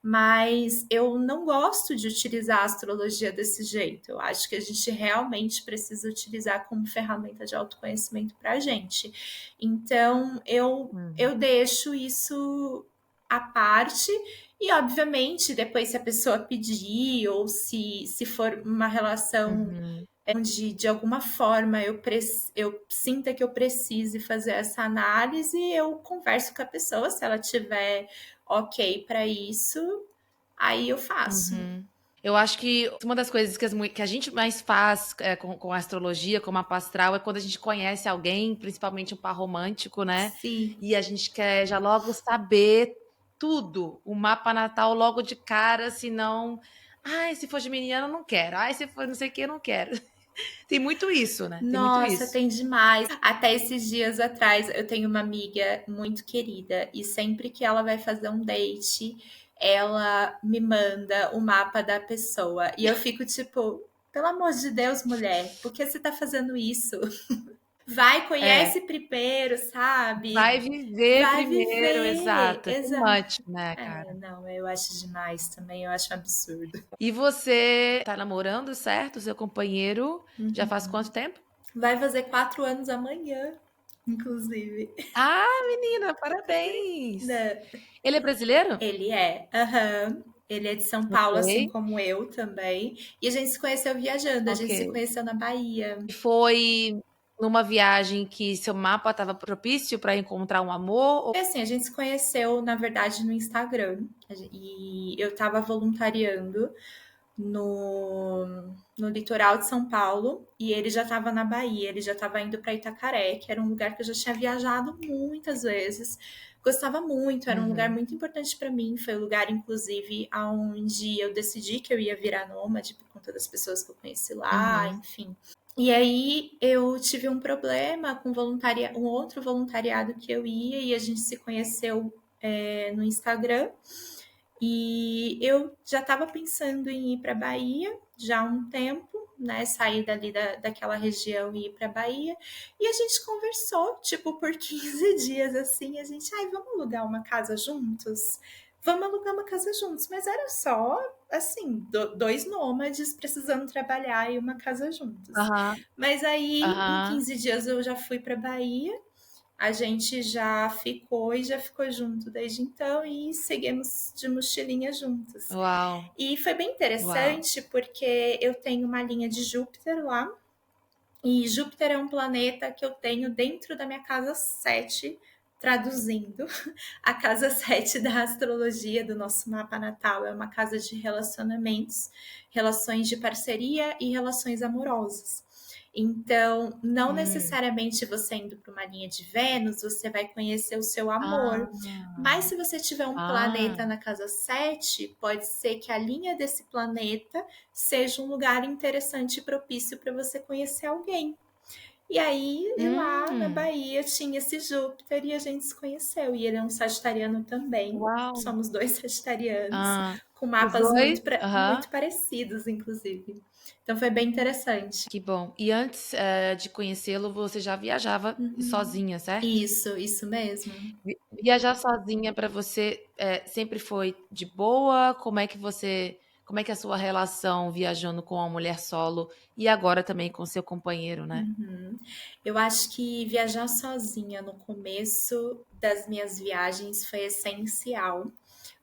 Mas eu não gosto de utilizar a astrologia desse jeito. Eu acho que a gente realmente precisa utilizar como ferramenta de autoconhecimento para a gente. Então, eu deixo isso à parte. E, obviamente, depois, se a pessoa pedir, ou se for uma relação Uhum. onde, de alguma forma, eu sinta que eu precise fazer essa análise, eu converso com a pessoa, se ela tiver ok para isso, aí eu faço. Uhum. Eu acho que uma das coisas que a gente mais faz com a astrologia, com o mapa astral, é quando a gente conhece alguém, principalmente um par romântico, né? Sim. E a gente quer já logo saber tudo, o mapa natal logo de cara, senão. Ai, se for geminiano, eu não quero. Ai, se for não sei o que, eu não quero. Tem muito isso, né? Tem muito Nossa, isso. tem demais. Até esses dias atrás, eu tenho uma amiga muito querida e sempre que ela vai fazer um date, ela me manda o mapa da pessoa. E eu fico tipo, pelo amor de Deus, mulher, por que você tá fazendo isso? Vai, É, conhece primeiro, sabe? vai viver Vai primeiro, viver. exato. É too Exato. much, né, É, cara? não, eu acho demais também, eu acho um absurdo. E você tá namorando, certo? Seu companheiro já faz Uhum. quanto tempo? Vai fazer 4 anos amanhã, inclusive. Ah, menina, parabéns! Né? Ele é brasileiro? Ele é, aham. Ele é de São Ok, Paulo, assim como eu também. E a gente se conheceu viajando, a gente se ok. conheceu na Bahia. E foi numa viagem que seu mapa estava propício para encontrar um amor? É assim, a gente se conheceu, na verdade, no Instagram. E eu tava voluntariando no litoral de São Paulo e ele já estava na Bahia, ele já estava indo para Itacaré, que era um lugar que eu já tinha viajado muitas vezes. Gostava muito, era um lugar Uhum, muito importante para mim. Foi o lugar, inclusive, onde eu decidi que eu ia virar nômade por conta das pessoas que eu conheci lá, uhum, enfim. E aí eu tive um problema com um outro voluntariado que eu ia e a gente se conheceu no Instagram. E eu já estava pensando em ir para Bahia já há um tempo, né, sair dali daquela região e ir para Bahia. E a gente conversou, tipo, por 15 dias assim, a gente, ai, vamos alugar uma casa juntos? Vamos alugar uma casa juntos, mas era só assim, dois nômades precisando trabalhar e uma casa juntos. Aham, Mas aí, em aham. 15 dias, eu já fui para Bahia, a gente já ficou e já ficou junto desde então e seguimos de mochilinha juntos. Uau, E foi bem uau. interessante porque eu tenho uma linha de Júpiter lá, e Júpiter é um planeta que eu tenho dentro da minha casa 7, traduzindo. A casa 7 da astrologia do nosso mapa natal é uma casa de relacionamentos, relações de parceria e relações amorosas. Então, não Hum. necessariamente você indo para uma linha de Vênus, você vai conhecer o seu amor. Mas Ah, se você tiver um planeta ah. na casa 7, pode ser que a linha desse planeta seja um lugar interessante e propício para você conhecer alguém. E aí, lá na Hum. Bahia, tinha esse Júpiter e a gente se conheceu. E ele é um sagitariano também. Uau. Somos dois sagitarianos, Ah, com os mapas dois? muito Aham. parecidos, inclusive. Então foi bem interessante. Que bom. E antes, de conhecê-lo, você já viajava Uhum. sozinha, certo? Isso mesmo. Viajar sozinha para você, sempre foi de boa? Como é que é a sua relação viajando com uma mulher solo e agora também com seu companheiro, né? Uhum. Eu acho que viajar sozinha no começo das minhas viagens foi essencial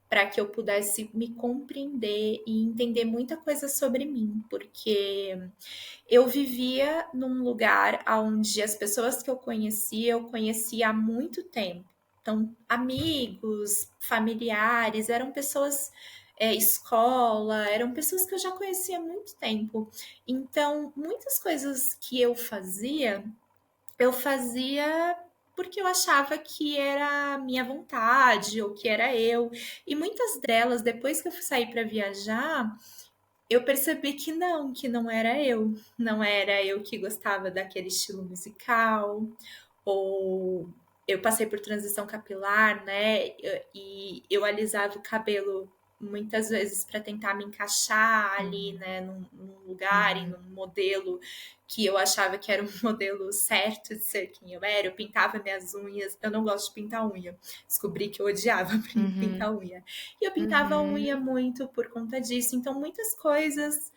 para que eu pudesse me compreender e entender muita coisa sobre mim, porque eu vivia num lugar onde as pessoas que eu conhecia há muito tempo. Então, amigos, familiares, eram pessoas, escola, eram pessoas que eu já conhecia há muito tempo. Então, muitas coisas que eu fazia porque eu achava que era minha vontade ou que era eu. E muitas delas, depois que eu saí para viajar, eu percebi que não era eu. Não era eu que gostava daquele estilo musical, ou eu passei por transição capilar, né? E eu alisava o cabelo muitas vezes para tentar me encaixar ali, Uhum, né, num lugar e uhum, num modelo que eu achava que era um modelo certo de ser quem eu era. Eu pintava minhas unhas, eu não gosto de pintar unha. Descobri que eu odiava uhum, pintar unha. E eu pintava a unha uhum, muito por conta disso. Então, muitas coisas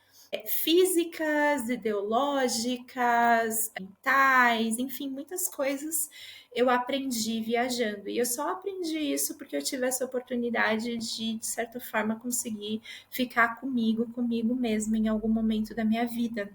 físicas, ideológicas, mentais, enfim, muitas coisas eu aprendi viajando. E eu só aprendi isso porque eu tive essa oportunidade de certa forma, conseguir ficar comigo mesma em algum momento da minha vida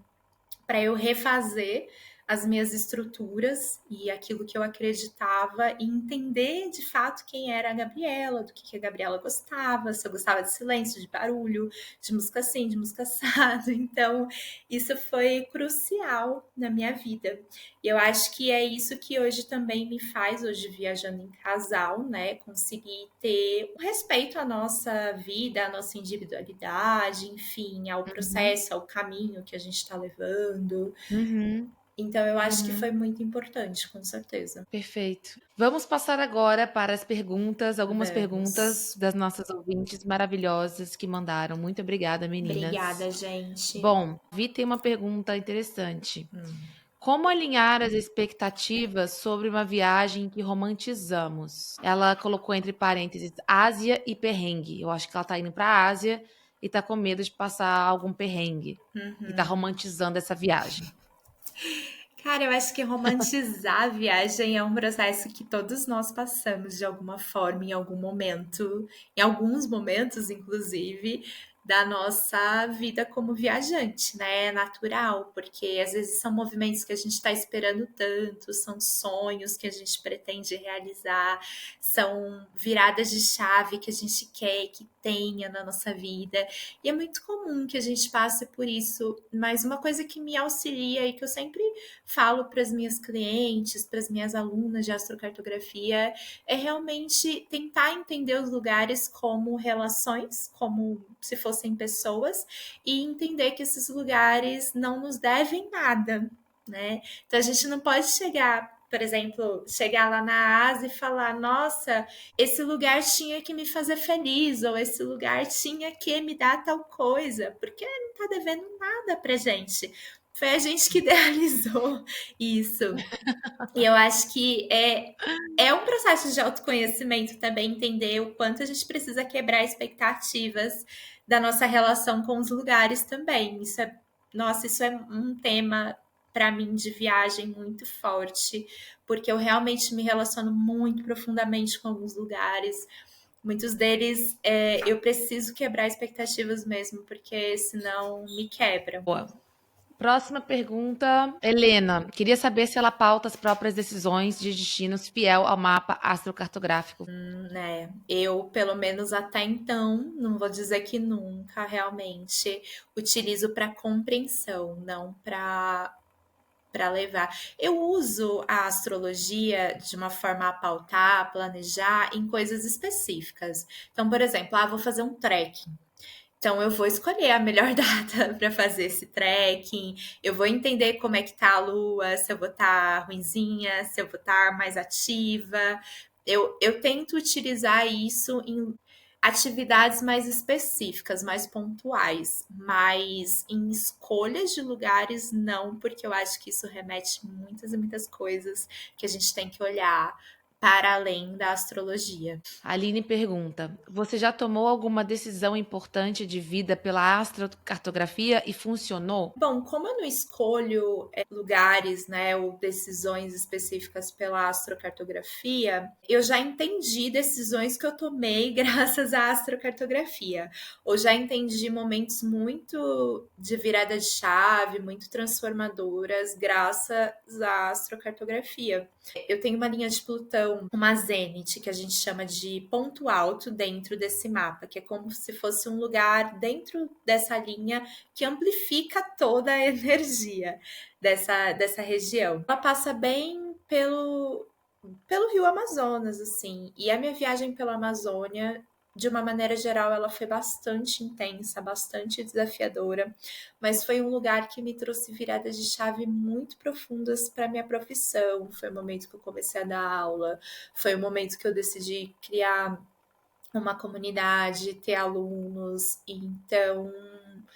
para eu refazer as minhas estruturas e aquilo que eu acreditava e entender de fato quem era a Gabriela, do que a Gabriela gostava, se eu gostava de silêncio, de barulho, de música assim, de música assado. Então, isso foi crucial na minha vida. E eu acho que é isso que hoje também me faz, hoje viajando em casal, né, conseguir ter o respeito à nossa vida, à nossa individualidade, enfim, ao uhum, processo, ao caminho que a gente está levando. uhum, Então, eu acho que foi uhum. muito importante, com certeza. Perfeito. Vamos passar agora para as perguntas, algumas perguntas Vamos. das nossas ouvintes maravilhosas que mandaram. Muito obrigada, meninas. Obrigada, gente. Bom, Vi tem uma pergunta interessante. Hum. Como alinhar as expectativas sobre uma viagem que romantizamos? Ela colocou entre parênteses Ásia e perrengue. Eu acho que ela tá indo para a Ásia e tá com medo de passar algum perrengue. E tá romantizando essa viagem. Cara, eu acho que romantizar a viagem é um processo que todos nós passamos de alguma forma, em algum momento, em alguns momentos, inclusive, da nossa vida como viajante, né? É natural, porque às vezes são movimentos que a gente está esperando tanto, são sonhos que a gente pretende realizar, são viradas de chave que a gente quer que tenha na nossa vida. E é muito comum que a gente passe por isso, mas uma coisa que me auxilia e que eu sempre falo para as minhas clientes, para as minhas alunas de astrocartografia, é realmente tentar entender os lugares como relações, como se fossem pessoas, e entender que esses lugares não nos devem nada, né? Então a gente não pode chegar por exemplo, chegar lá na Ásia e falar: nossa, esse lugar tinha que me fazer feliz, ou esse lugar tinha que me dar tal coisa, porque não tá devendo nada pra gente. Foi a gente que idealizou isso. E eu acho que é um processo de autoconhecimento também entender o quanto a gente precisa quebrar expectativas da nossa relação com os lugares também. Nossa, isso é um tema para mim de viagem muito forte, porque eu realmente me relaciono muito profundamente com alguns lugares. Muitos deles eu preciso quebrar expectativas mesmo, porque senão me quebram. Boa. Próxima pergunta, Helena. Queria saber se ela pauta as próprias decisões de destinos fiel ao mapa astrocartográfico. Né? Eu, pelo menos até então, não vou dizer que nunca, realmente utilizo para compreensão, não para levar. Eu uso a astrologia de uma forma a pautar, planejar em coisas específicas. Então, por exemplo, vou fazer um trekking. Então eu vou escolher a melhor data para fazer esse trekking. Eu vou entender como é que tá a lua, se eu vou estar ruinzinha, se eu vou estar mais ativa. Eu tento utilizar isso em atividades mais específicas, mais pontuais, mas em escolhas de lugares não, porque eu acho que isso remete muitas e muitas coisas que a gente tem que olhar para além da astrologia. A Aline pergunta: você já tomou alguma decisão importante de vida pela astrocartografia e funcionou? Bom, como eu não escolho lugares, né, ou decisões específicas pela astrocartografia, eu já entendi decisões que eu tomei graças à astrocartografia. Ou já entendi momentos muito de virada de chave, muito transformadoras, graças à astrocartografia. Eu tenho uma linha de Plutão, uma zênite, que a gente chama de ponto alto dentro desse mapa, que é como se fosse um lugar dentro dessa linha que amplifica toda a energia dessa região. Ela passa bem pelo Rio Amazonas, assim, e a minha viagem pela Amazônia, de uma maneira geral, ela foi bastante intensa, bastante desafiadora, mas foi um lugar que me trouxe viradas de chave muito profundas para minha profissão. Foi o momento que eu comecei a dar aula, foi o momento que eu decidi criar uma comunidade, ter alunos, então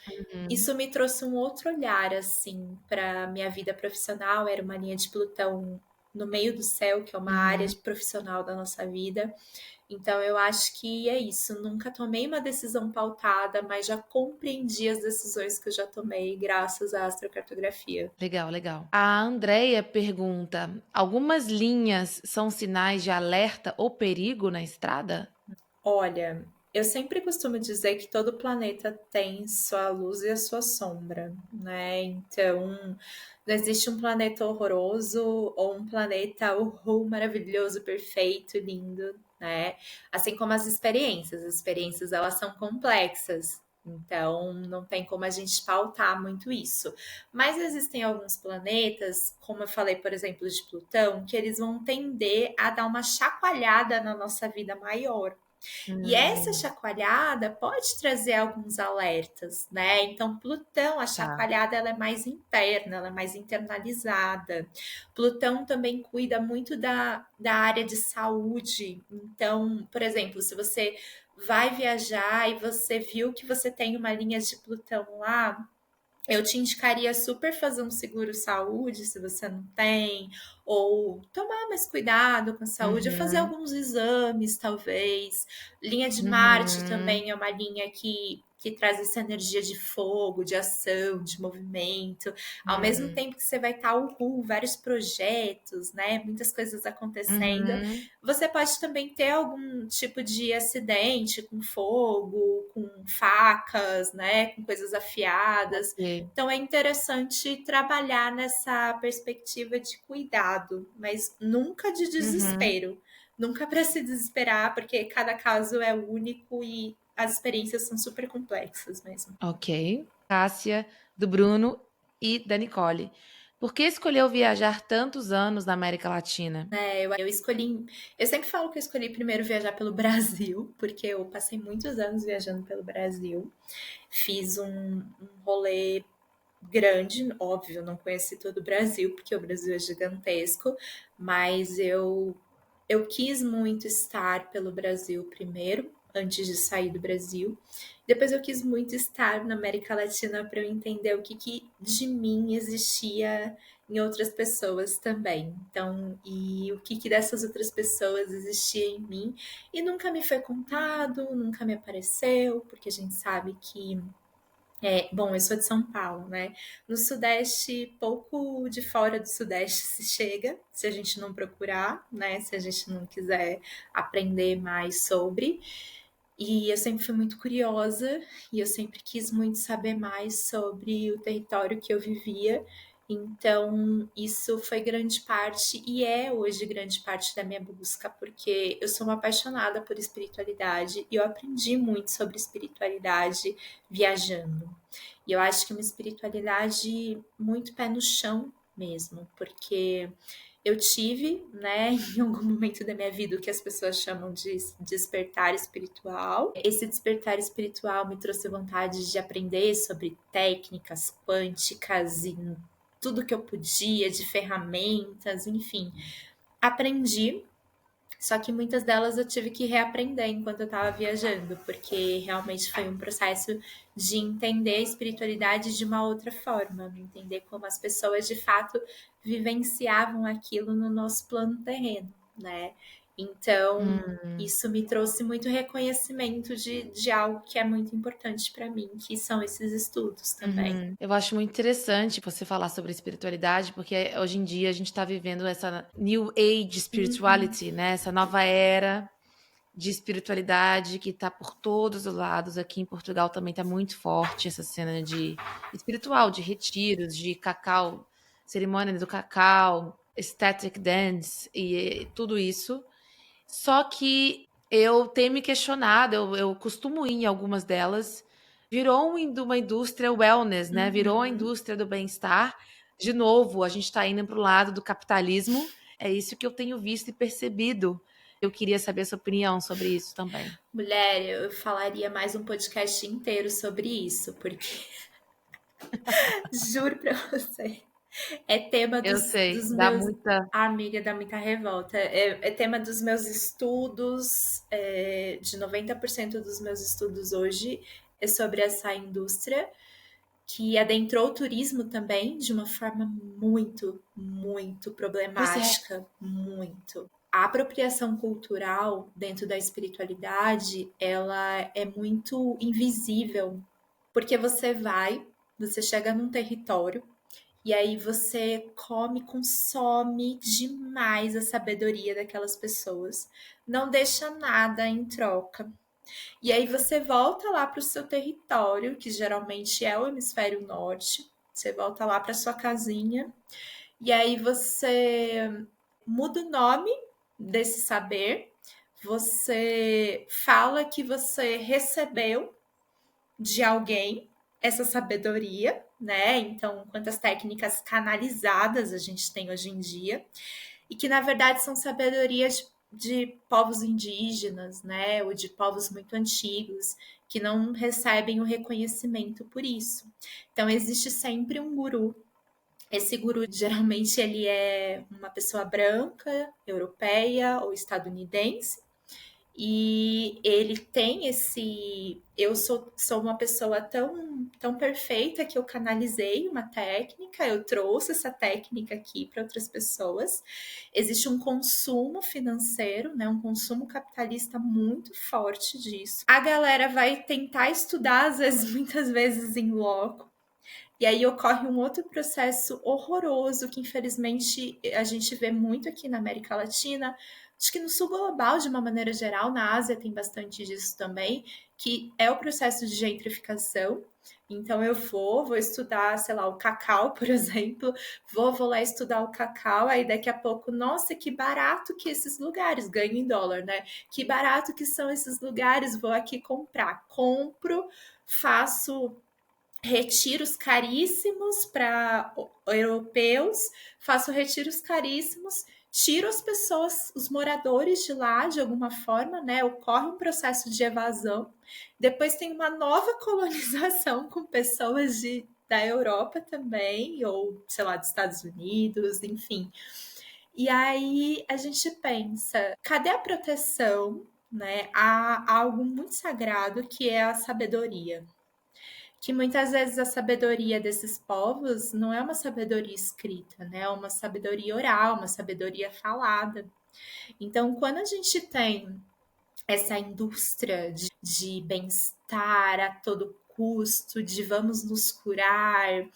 Uhum, isso me trouxe um outro olhar, assim, para minha vida profissional. Era uma linha de Plutão no meio do céu, que é uma área uhum. profissional da nossa vida. Então, eu acho que é isso. Nunca tomei uma decisão pautada, mas já compreendi as decisões que eu já tomei graças à astrocartografia. Legal, legal. A Andrea pergunta: algumas linhas são sinais de alerta ou perigo na estrada? Olha, eu sempre costumo dizer que todo planeta tem sua luz e a sua sombra, né? Então, não existe um planeta horroroso ou um planeta maravilhoso, perfeito, lindo, né? Assim como as experiências elas são complexas. Então, não tem como a gente pautar muito isso. Mas existem alguns planetas, como eu falei, por exemplo, de Plutão, que eles vão tender a dar uma chacoalhada na nossa vida maior. E essa Hum, chacoalhada pode trazer alguns alertas, né? Então, Plutão, a tá. chacoalhada ela é mais interna, ela é mais internalizada. Plutão também cuida muito da área de saúde. Então, por exemplo, se você vai viajar e você viu que você tem uma linha de Plutão lá, eu te indicaria super fazer um seguro saúde, se você não tem, ou tomar mais cuidado com a saúde, ou fazer Uhum, alguns exames, talvez. Linha de Marte uhum, também é uma linha que traz essa energia de fogo, de ação, de movimento. Ao mesmo hum, tempo que você vai estar vários projetos, né? Muitas coisas acontecendo. uhum. Você pode também ter algum tipo de acidente com fogo, com facas, né? Com coisas afiadas. Ok. Então é interessante trabalhar nessa perspectiva de cuidado, mas nunca de Uhum, desespero. Nunca para se desesperar, porque cada caso é único e as experiências são super complexas mesmo. ok. Cássia, do Bruno e da Nicole. Por que escolheu viajar tantos anos na América Latina? Eu escolhi. Eu sempre falo que eu escolhi primeiro viajar pelo Brasil, porque eu passei muitos anos viajando pelo Brasil. Fiz um rolê grande, óbvio, não conheci todo o Brasil, porque o Brasil é gigantesco, mas eu quis muito estar pelo Brasil primeiro, antes de sair do Brasil. Depois eu quis muito estar na América Latina para eu entender o que de mim existia em outras pessoas também. Então, e o que dessas outras pessoas existia em mim. E nunca me foi contado, nunca me apareceu, porque a gente sabe que bom, eu sou de São Paulo, né? No Sudeste, pouco de fora do Sudeste se chega, se a gente não procurar, né? Se a gente não quiser aprender mais sobre. E eu sempre fui muito curiosa e eu sempre quis muito saber mais sobre o território que eu vivia. Então, isso foi grande parte e é hoje grande parte da minha busca, porque eu sou uma apaixonada por espiritualidade e eu aprendi muito sobre espiritualidade viajando. E eu acho que uma espiritualidade muito pé no chão mesmo, porque eu tive, né, em algum momento da minha vida, o que as pessoas chamam de despertar espiritual. Esse despertar espiritual me trouxe vontade de aprender sobre técnicas quânticas e tudo que eu podia, de ferramentas, enfim. Aprendi, só que muitas delas eu tive que reaprender enquanto eu estava viajando, porque realmente foi um processo de entender a espiritualidade de uma outra forma, entender como as pessoas de fato vivenciavam aquilo no nosso plano terreno, né? Então, Hum. isso me trouxe muito reconhecimento de algo que é muito importante para mim, que são esses estudos também. Uhum. Eu acho muito interessante você falar sobre espiritualidade, porque hoje em dia a gente está vivendo essa New Age Uhum. Spirituality, né? Essa nova era de espiritualidade que está por todos os lados. Aqui em Portugal também está muito forte essa cena de espiritual, de retiros, de cacau, cerimônia do cacau, ecstatic dance e tudo isso. Só que eu tenho me questionado, eu costumo ir em algumas delas. Virou uma indústria wellness, né? Virou a Uhum. indústria do bem-estar. De novo, a gente está indo para o lado do capitalismo. É isso que eu tenho visto e percebido. Eu queria saber a sua opinião sobre isso também. Mulher, eu falaria mais um podcast inteiro sobre isso, porque juro pra você, é tema Eu sei, dos dá meus. muita. Amiga, dá muita revolta. É tema dos meus estudos, de 90% dos meus estudos hoje é sobre essa indústria que adentrou o turismo também de uma forma muito, muito Pois é. problemática, muito. A apropriação cultural dentro da espiritualidade, ela é muito invisível, porque você chega num território e aí você come, consome demais a sabedoria daquelas pessoas, não deixa nada em troca. E aí você volta lá para o seu território, que geralmente é o hemisfério norte. Você volta lá para sua casinha e aí você muda o nome desse saber. Você fala que você recebeu de alguém essa sabedoria, né? Então, quantas técnicas canalizadas a gente tem hoje em dia, e que na verdade são sabedorias de povos indígenas, né? Ou de povos muito antigos, que não recebem o reconhecimento por isso. Então, existe sempre um guru. Esse guru geralmente ele é uma pessoa branca, europeia ou estadunidense, e ele tem esse. Eu sou uma pessoa tão perfeita que eu canalizei uma técnica, eu trouxe essa técnica aqui para outras pessoas. Existe um consumo financeiro, né, um consumo capitalista muito forte disso. A galera vai tentar estudar, às vezes, muitas vezes em loco. E aí ocorre um outro processo horroroso que, infelizmente, a gente vê muito aqui na América Latina. Acho que no sul global, de uma maneira geral, na Ásia tem bastante disso também, que é o processo de gentrificação. Então eu vou estudar, sei lá, o cacau, por exemplo, vou lá estudar o cacau, aí daqui a pouco, nossa, que barato que esses lugares, ganho em dólar, né? Que barato que são esses lugares, vou aqui comprar. Compro, faço retiros caríssimos para europeus, faço retiros caríssimos, tiro as pessoas, os moradores de lá de alguma forma, né? Ocorre um processo de evasão. Depois tem uma nova colonização com pessoas de da Europa também, ou sei lá, dos Estados Unidos, enfim. E aí a gente pensa, cadê a proteção, né? Há algo muito sagrado que é a sabedoria. Que muitas vezes a sabedoria desses povos não é uma sabedoria escrita, né? É uma sabedoria oral, uma sabedoria falada. Então, quando a gente tem essa indústria de bem-estar a todo custo, de vamos nos curar,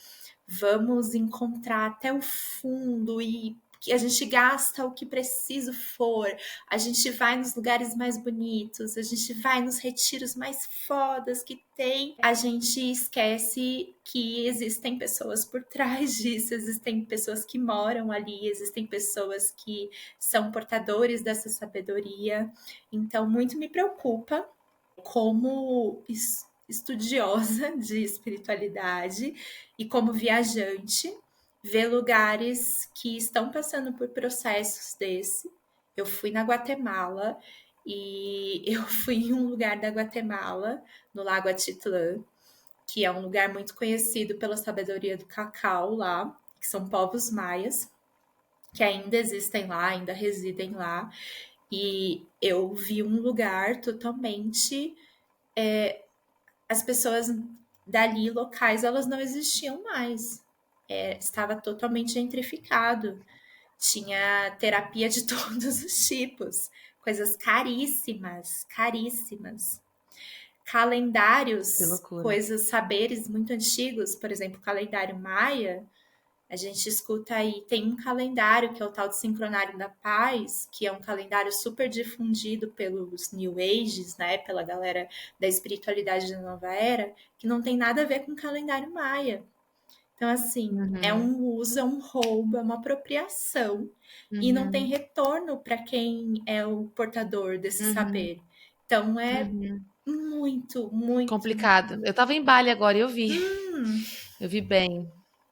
vamos encontrar até o fundo e que a gente gasta o que preciso for, a gente vai nos lugares mais bonitos, a gente vai nos retiros mais fodas que tem, a gente esquece que existem pessoas por trás disso, existem pessoas que moram ali, existem pessoas que são portadores dessa sabedoria. Então, muito me preocupa como estudiosa de espiritualidade e como viajante, ver lugares que estão passando por processos desse. Eu fui na Guatemala e eu fui em um lugar da Guatemala, no Lago Atitlán, que é um lugar muito conhecido pela sabedoria do cacau lá, que são povos maias, que ainda existem lá, ainda residem lá. E eu vi um lugar totalmente as pessoas dali locais elas não existiam mais. Estava totalmente gentrificado. Tinha terapia de todos os tipos, coisas caríssimas, caríssimas. Que Calendários, loucura. coisas, saberes muito antigos, por exemplo, o calendário maia, a gente escuta aí, tem um calendário que é o tal de Sincronário da Paz, que é um calendário super difundido pelos New Ages, né, pela galera da espiritualidade da Nova Era, que não tem nada a ver com o calendário maia. Então, assim, é Uhum, um uso, é um roubo, é uma apropriação e não tem uhum, retorno para quem é o portador desse uhum, saber. Então, é uhum. muito, muito. Complicado. Eu estava em Bali agora e Hum, eu vi bem,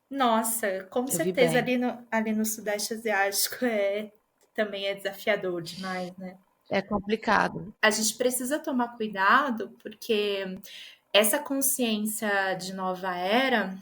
Nossa, com eu vi certeza bem. ali no Sudeste Asiático também é desafiador demais, né? É complicado. A gente precisa tomar cuidado porque essa consciência de nova era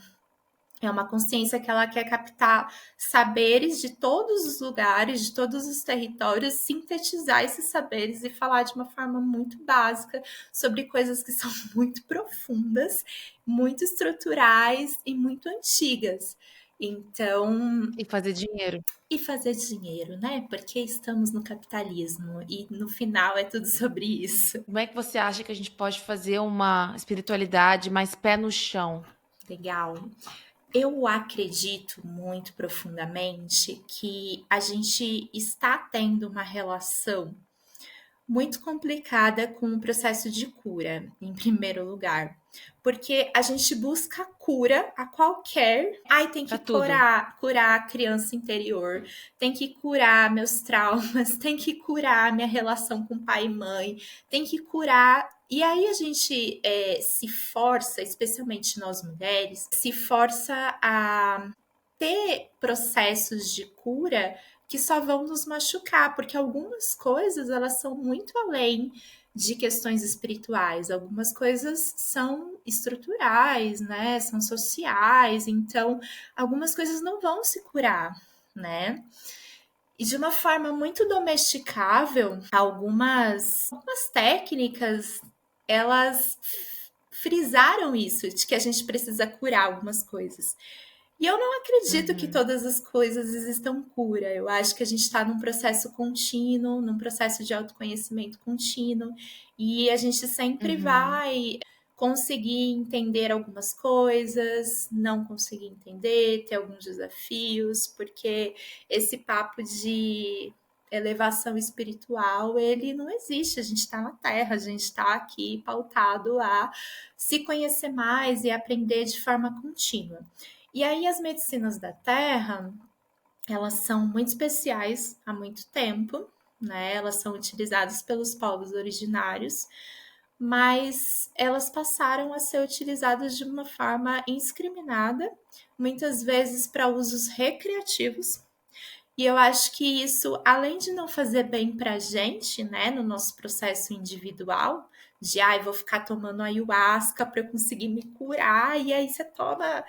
é uma consciência que ela quer captar saberes de todos os lugares, de todos os territórios, sintetizar esses saberes e falar de uma forma muito básica sobre coisas que são muito profundas, muito estruturais e muito antigas. Então, E fazer dinheiro. e fazer dinheiro, né? Porque estamos no capitalismo e no final é tudo sobre isso. Como é que você acha que a gente pode fazer uma espiritualidade mais pé no chão? Legal. Eu acredito muito profundamente que a gente está tendo uma relação muito complicada com o processo de cura, em primeiro lugar. Porque a gente busca cura a qualquer. Ai, tem que Pra tudo. curar a criança interior, tem que curar meus traumas, tem que curar minha relação com pai e mãe, tem que curar. E aí a gente se força, especialmente nós mulheres, se força a ter processos de cura que só vão nos machucar, porque algumas coisas elas são muito além de questões espirituais, algumas coisas são estruturais, né? São sociais, então algumas coisas não vão se curar, né? E de uma forma muito domesticável, algumas técnicas elas frisaram isso, de que a gente precisa curar algumas coisas. E eu não acredito que Uhum, todas as coisas existam cura. Eu acho que a gente está num processo contínuo, num processo de autoconhecimento contínuo, e a gente sempre uhum. vai conseguir entender algumas coisas, não conseguir entender, ter alguns desafios, porque esse papo de elevação espiritual, ele não existe. A gente está na Terra, a gente está aqui pautado a se conhecer mais e aprender de forma contínua. E aí as medicinas da terra, elas são muito especiais há muito tempo, né? Elas são utilizadas pelos povos originários, mas elas passaram a ser utilizadas de uma forma indiscriminada, muitas vezes para usos recreativos. E eu acho que isso, além de não fazer bem para a gente, né, no nosso processo individual, de vou ficar tomando ayahuasca para eu conseguir me curar, e aí você toma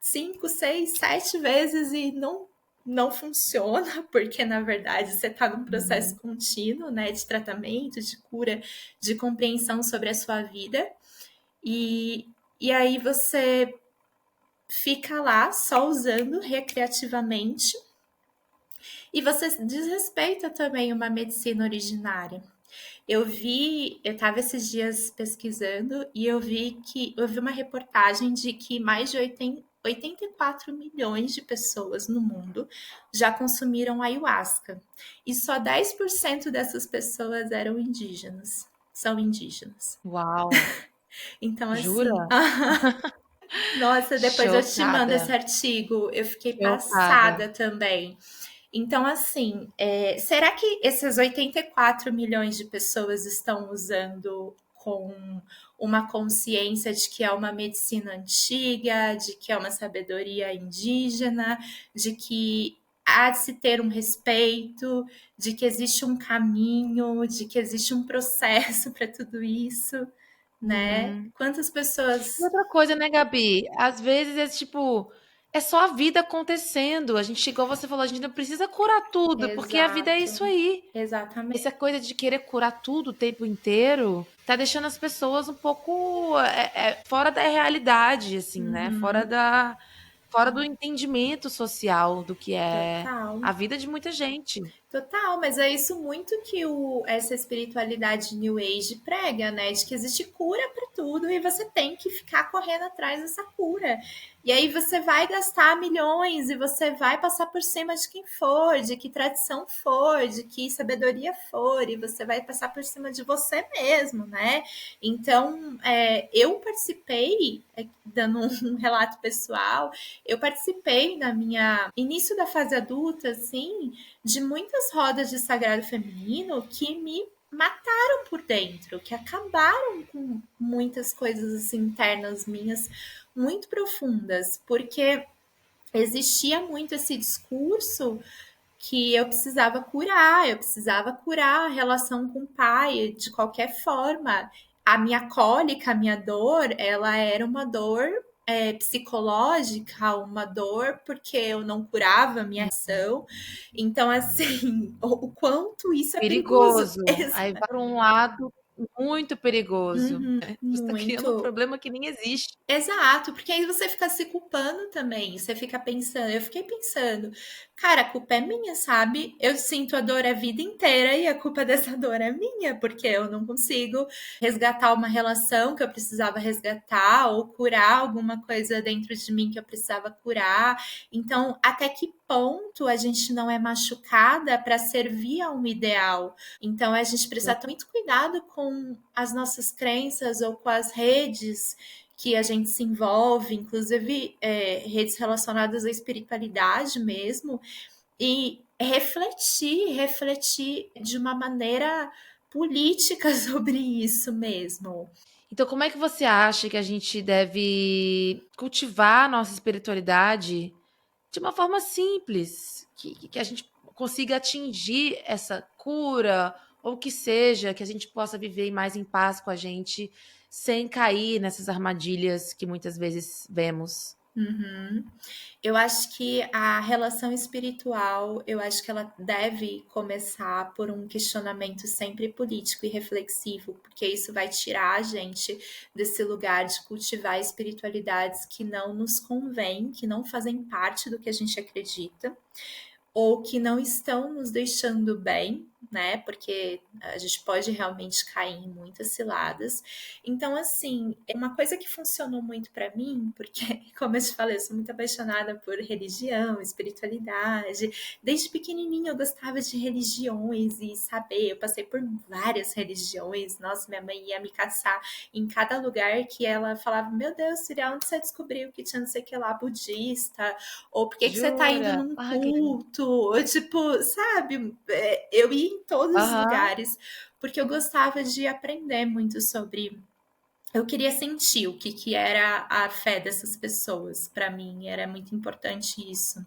5, 6, 7 vezes e não funciona, porque na verdade você está num processo contínuo, né, de tratamento, de cura, de compreensão sobre a sua vida. E aí você fica lá só usando recreativamente e você desrespeita também uma medicina originária. Eu estava esses dias pesquisando e eu vi uma reportagem de que mais de 84 milhões de pessoas no mundo já consumiram ayahuasca. E só 10% dessas pessoas eram indígenas, são indígenas. Uau! Então, assim, Jura? nossa, depois eu te mando esse Chocada, artigo. Eu fiquei chocada. passada também. Então, assim, será que esses 84 milhões de pessoas estão usando com uma consciência de que é uma medicina antiga, de que é uma sabedoria indígena, de que há de se ter um respeito, de que existe um caminho, de que existe um processo para tudo isso, né? Uhum. Quantas E pessoas. outra coisa, né, Gabi? Às vezes é tipo, é só a vida acontecendo. A gente, igual você falou, a gente não precisa curar tudo, porque a vida é Exato, isso aí. exatamente. Essa coisa de querer curar tudo o tempo inteiro tá deixando as pessoas um pouco fora da realidade, assim, né? Uhum, Fora do entendimento social do que é total. a vida de muita gente. Total, mas é isso muito que essa espiritualidade New Age prega, né? De que existe cura para tudo e você tem que ficar correndo atrás dessa cura. E aí você vai gastar milhões e você vai passar por cima de quem for, de que tradição for, de que sabedoria for, e você vai passar por cima de você mesmo, né? Então, eu participei, dando um relato pessoal, eu participei na minha início da fase adulta, assim, de muitas rodas de sagrado feminino que me mataram por dentro, que acabaram com muitas coisas assim, internas minhas muito profundas, porque existia muito esse discurso que eu precisava curar a relação com o pai de qualquer forma. A minha cólica, a minha dor, ela era uma dor psicológica, uma dor porque eu não curava a minha ação. Então, assim, o quanto isso é perigoso. Perigoso. Aí vai para um lado muito perigoso. Uhum, Você está criando um muito. problema que nem existe. Exato, porque aí você fica se culpando também. Você fica pensando, eu fiquei pensando, cara, a culpa é minha, sabe? Eu sinto a dor a vida inteira e a culpa dessa dor é minha, porque eu não consigo resgatar uma relação que eu precisava resgatar ou curar alguma coisa dentro de mim que eu precisava curar. Então, até que ponto a gente não é machucada para servir a um ideal? Então, a gente precisa ter muito cuidado com as nossas crenças ou com as redes que a gente se envolve, inclusive redes relacionadas à espiritualidade mesmo, e refletir de uma maneira política sobre isso mesmo. Então, como é que você acha que a gente deve cultivar a nossa espiritualidade de uma forma simples, que a gente consiga atingir essa cura, ou que seja, que a gente possa viver mais em paz com a gente, sem cair nessas armadilhas que muitas vezes vemos? Uhum. Eu acho que a relação espiritual, eu acho que ela deve começar por um questionamento sempre político e reflexivo, porque isso vai tirar a gente desse lugar de cultivar espiritualidades que não nos convêm, que não fazem parte do que a gente acredita ou que não estão nos deixando bem, né? Porque a gente pode realmente cair em muitas ciladas. Então, assim, uma coisa que funcionou muito para mim, porque, como eu te falei, eu sou muito apaixonada por religião, espiritualidade. Desde pequenininha eu gostava de religiões e saber, eu passei por várias religiões. Nossa, minha mãe ia me caçar em cada lugar que ela falava: Meu Deus, Siriel, onde você descobriu que tinha não sei o que lá budista? Ou por que que você tá indo Jura? num Ah, que lindo. culto? Ou tipo, sabe? Eu ia em todos os Aham. lugares porque eu gostava de aprender muito sobre. Eu queria sentir o que, que era a fé dessas pessoas. Para mim era muito importante isso.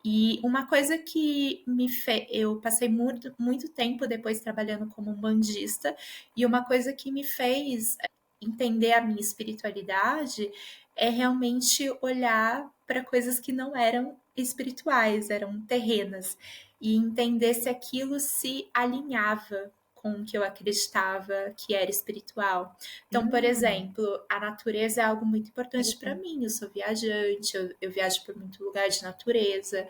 E uma coisa que me fez. Eu passei muito tempo depois trabalhando como bandista, e uma coisa que me fez entender a minha espiritualidade é realmente olhar para coisas que não eram espirituais, eram terrenas, e entender se aquilo se alinhava com o que eu acreditava que era espiritual. Então, por Hum, exemplo, a natureza é algo muito importante para interessante. mim. Eu sou viajante, eu viajo por muito lugar de natureza,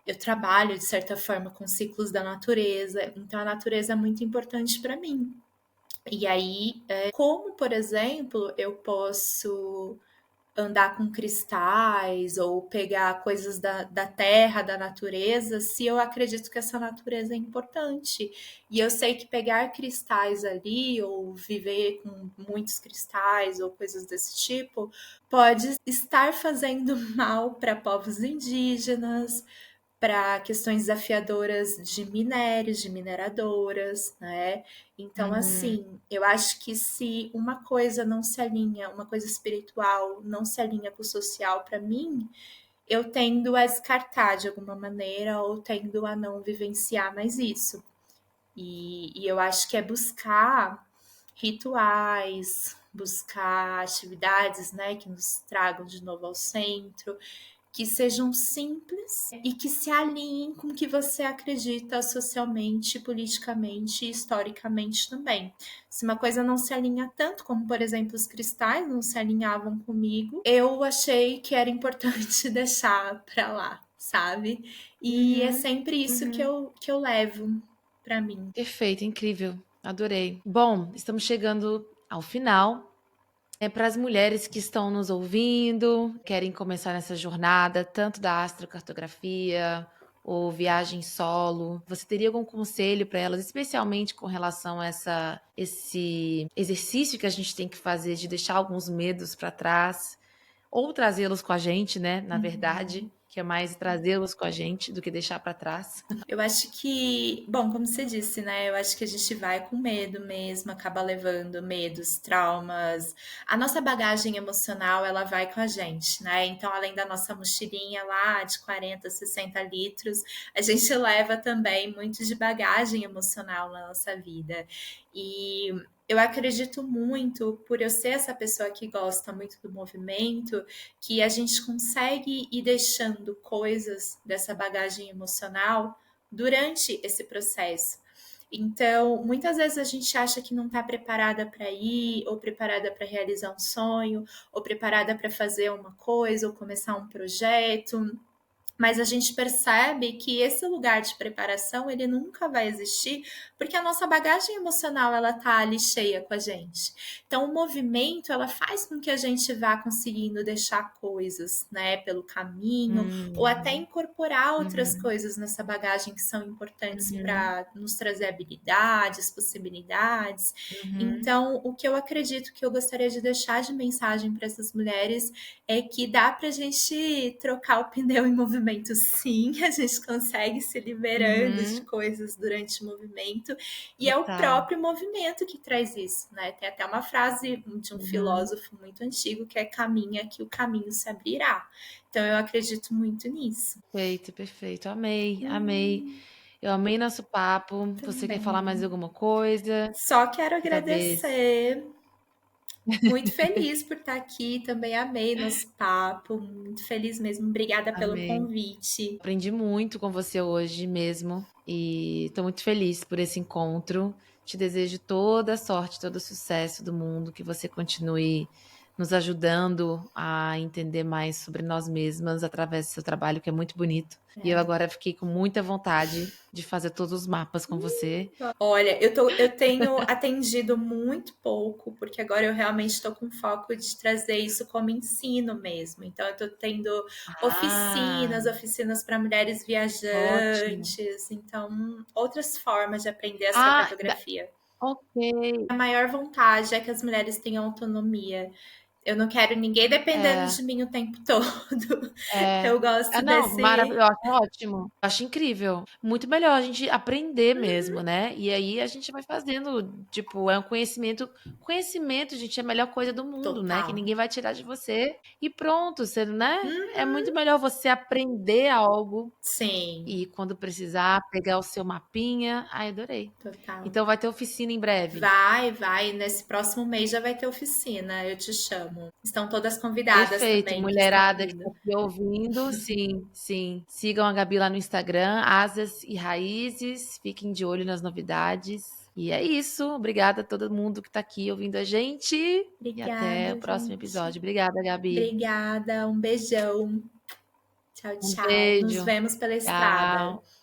eu trabalho de certa forma com ciclos da natureza, então a natureza é muito importante para mim. E aí, como por exemplo, eu posso andar com cristais ou pegar coisas da terra, da natureza, se eu acredito que essa natureza é importante. E eu sei que pegar cristais ali, ou viver com muitos cristais, ou coisas desse tipo, pode estar fazendo mal para povos indígenas, para questões desafiadoras de minérios, de mineradoras, né? Então, Uhum, assim, eu acho que se uma coisa não se alinha, uma coisa espiritual não se alinha com o social para mim, eu tendo a descartar de alguma maneira ou tendo a não vivenciar mais isso. E eu acho que é buscar rituais, buscar atividades, né, que nos tragam de novo ao centro, que sejam simples e que se alinhem com o que você acredita socialmente, politicamente e historicamente também. Se uma coisa não se alinha tanto, como por exemplo os cristais não se alinhavam comigo, eu achei que era importante deixar para lá, sabe? E é uhum, sempre isso uhum. que eu levo para mim. Perfeito, incrível. Adorei. Bom, estamos chegando ao final. É para as mulheres que estão nos ouvindo, querem começar nessa jornada, tanto da astrocartografia ou viagem solo. Você teria algum conselho para elas, especialmente com relação a esse exercício que a gente tem que fazer de deixar alguns medos para trás ou trazê-los com a gente, né? Na Uhum. verdade, que é mais trazê-los com a gente do que deixar para trás. Eu acho que, bom, como você disse, né? Eu acho que a gente vai com medo mesmo, acaba levando medos, traumas. A nossa bagagem emocional, ela vai com a gente, né? Então, além da nossa mochilinha lá de 40, 60 litros, a gente leva também muito de bagagem emocional na nossa vida. E eu acredito muito, por eu ser essa pessoa que gosta muito do movimento, que a gente consegue ir deixando coisas dessa bagagem emocional durante esse processo. Então, muitas vezes a gente acha que não está preparada para ir, ou preparada para realizar um sonho, ou preparada para fazer uma coisa, ou começar um projeto, mas a gente percebe que esse lugar de preparação ele nunca vai existir porque a nossa bagagem emocional ela tá ali cheia com a gente. Então o movimento ela faz com que a gente vá conseguindo deixar coisas, né, pelo caminho ou até Uhum, incorporar outras uhum, coisas nessa bagagem que são importantes uhum, para nos trazer habilidades, possibilidades. uhum. Então o que eu acredito que eu gostaria de deixar de mensagem para essas mulheres é que dá para a gente trocar o pneu em movimento, sim, a gente consegue se liberando de Uhum, coisas durante o movimento, e é o total. próprio movimento que traz isso, né? Tem até uma frase de um Uhum. filósofo muito antigo que é caminha que o caminho se abrirá. Então eu acredito muito nisso. Perfeito, perfeito. Amei, amei. Eu amei nosso papo. Você quer falar mais Também. alguma coisa? Só quero Quer saber? agradecer. Muito feliz por estar aqui, também amei nosso papo, muito feliz mesmo. Obrigada pelo Amei. convite. Aprendi muito com você hoje mesmo e estou muito feliz por esse encontro. Te desejo toda a sorte, todo o sucesso do mundo, que você continue nos ajudando a entender mais sobre nós mesmas através do seu trabalho, que é muito bonito. E eu agora fiquei com muita vontade de fazer todos os mapas com você. Olha, eu tenho atendido muito pouco, porque agora eu realmente estou com foco de trazer isso como ensino mesmo. Então, eu estou tendo Ah, oficinas para mulheres ótimo. viajantes, então, outras formas de aprender Ah, astrocartografia. ok. A maior vontade é que as mulheres tenham autonomia. Eu não quero ninguém dependendo É. de mim o tempo todo. É. Eu Ah, gosto não, desse. maravilhoso, ótimo. Acho incrível. Muito melhor a gente aprender mesmo, né? E aí a gente vai fazendo, tipo, é um conhecimento, gente, é a melhor coisa do mundo, né? Que Total. ninguém vai tirar de você. E pronto, você, né? É muito melhor você aprender algo Sim, e quando precisar pegar o seu mapinha. Ai, adorei. total. Então vai ter oficina em breve. Vai, vai. Nesse próximo mês já vai ter oficina. Eu te chamo. Estão todas convidadas Perfeito, também que estão mulherada que ouvindo. tá aqui ouvindo, sim, sim. Sigam a Gabi lá no Instagram, Asas e Raízes, fiquem de olho nas novidades. E é isso, obrigada a todo mundo que tá aqui ouvindo a gente e até o Obrigada, próximo gente. episódio. Obrigada, Gabi. Obrigada, um beijão. Tchau, Um tchau. Nos beijo. vemos pela estrada. Tchau.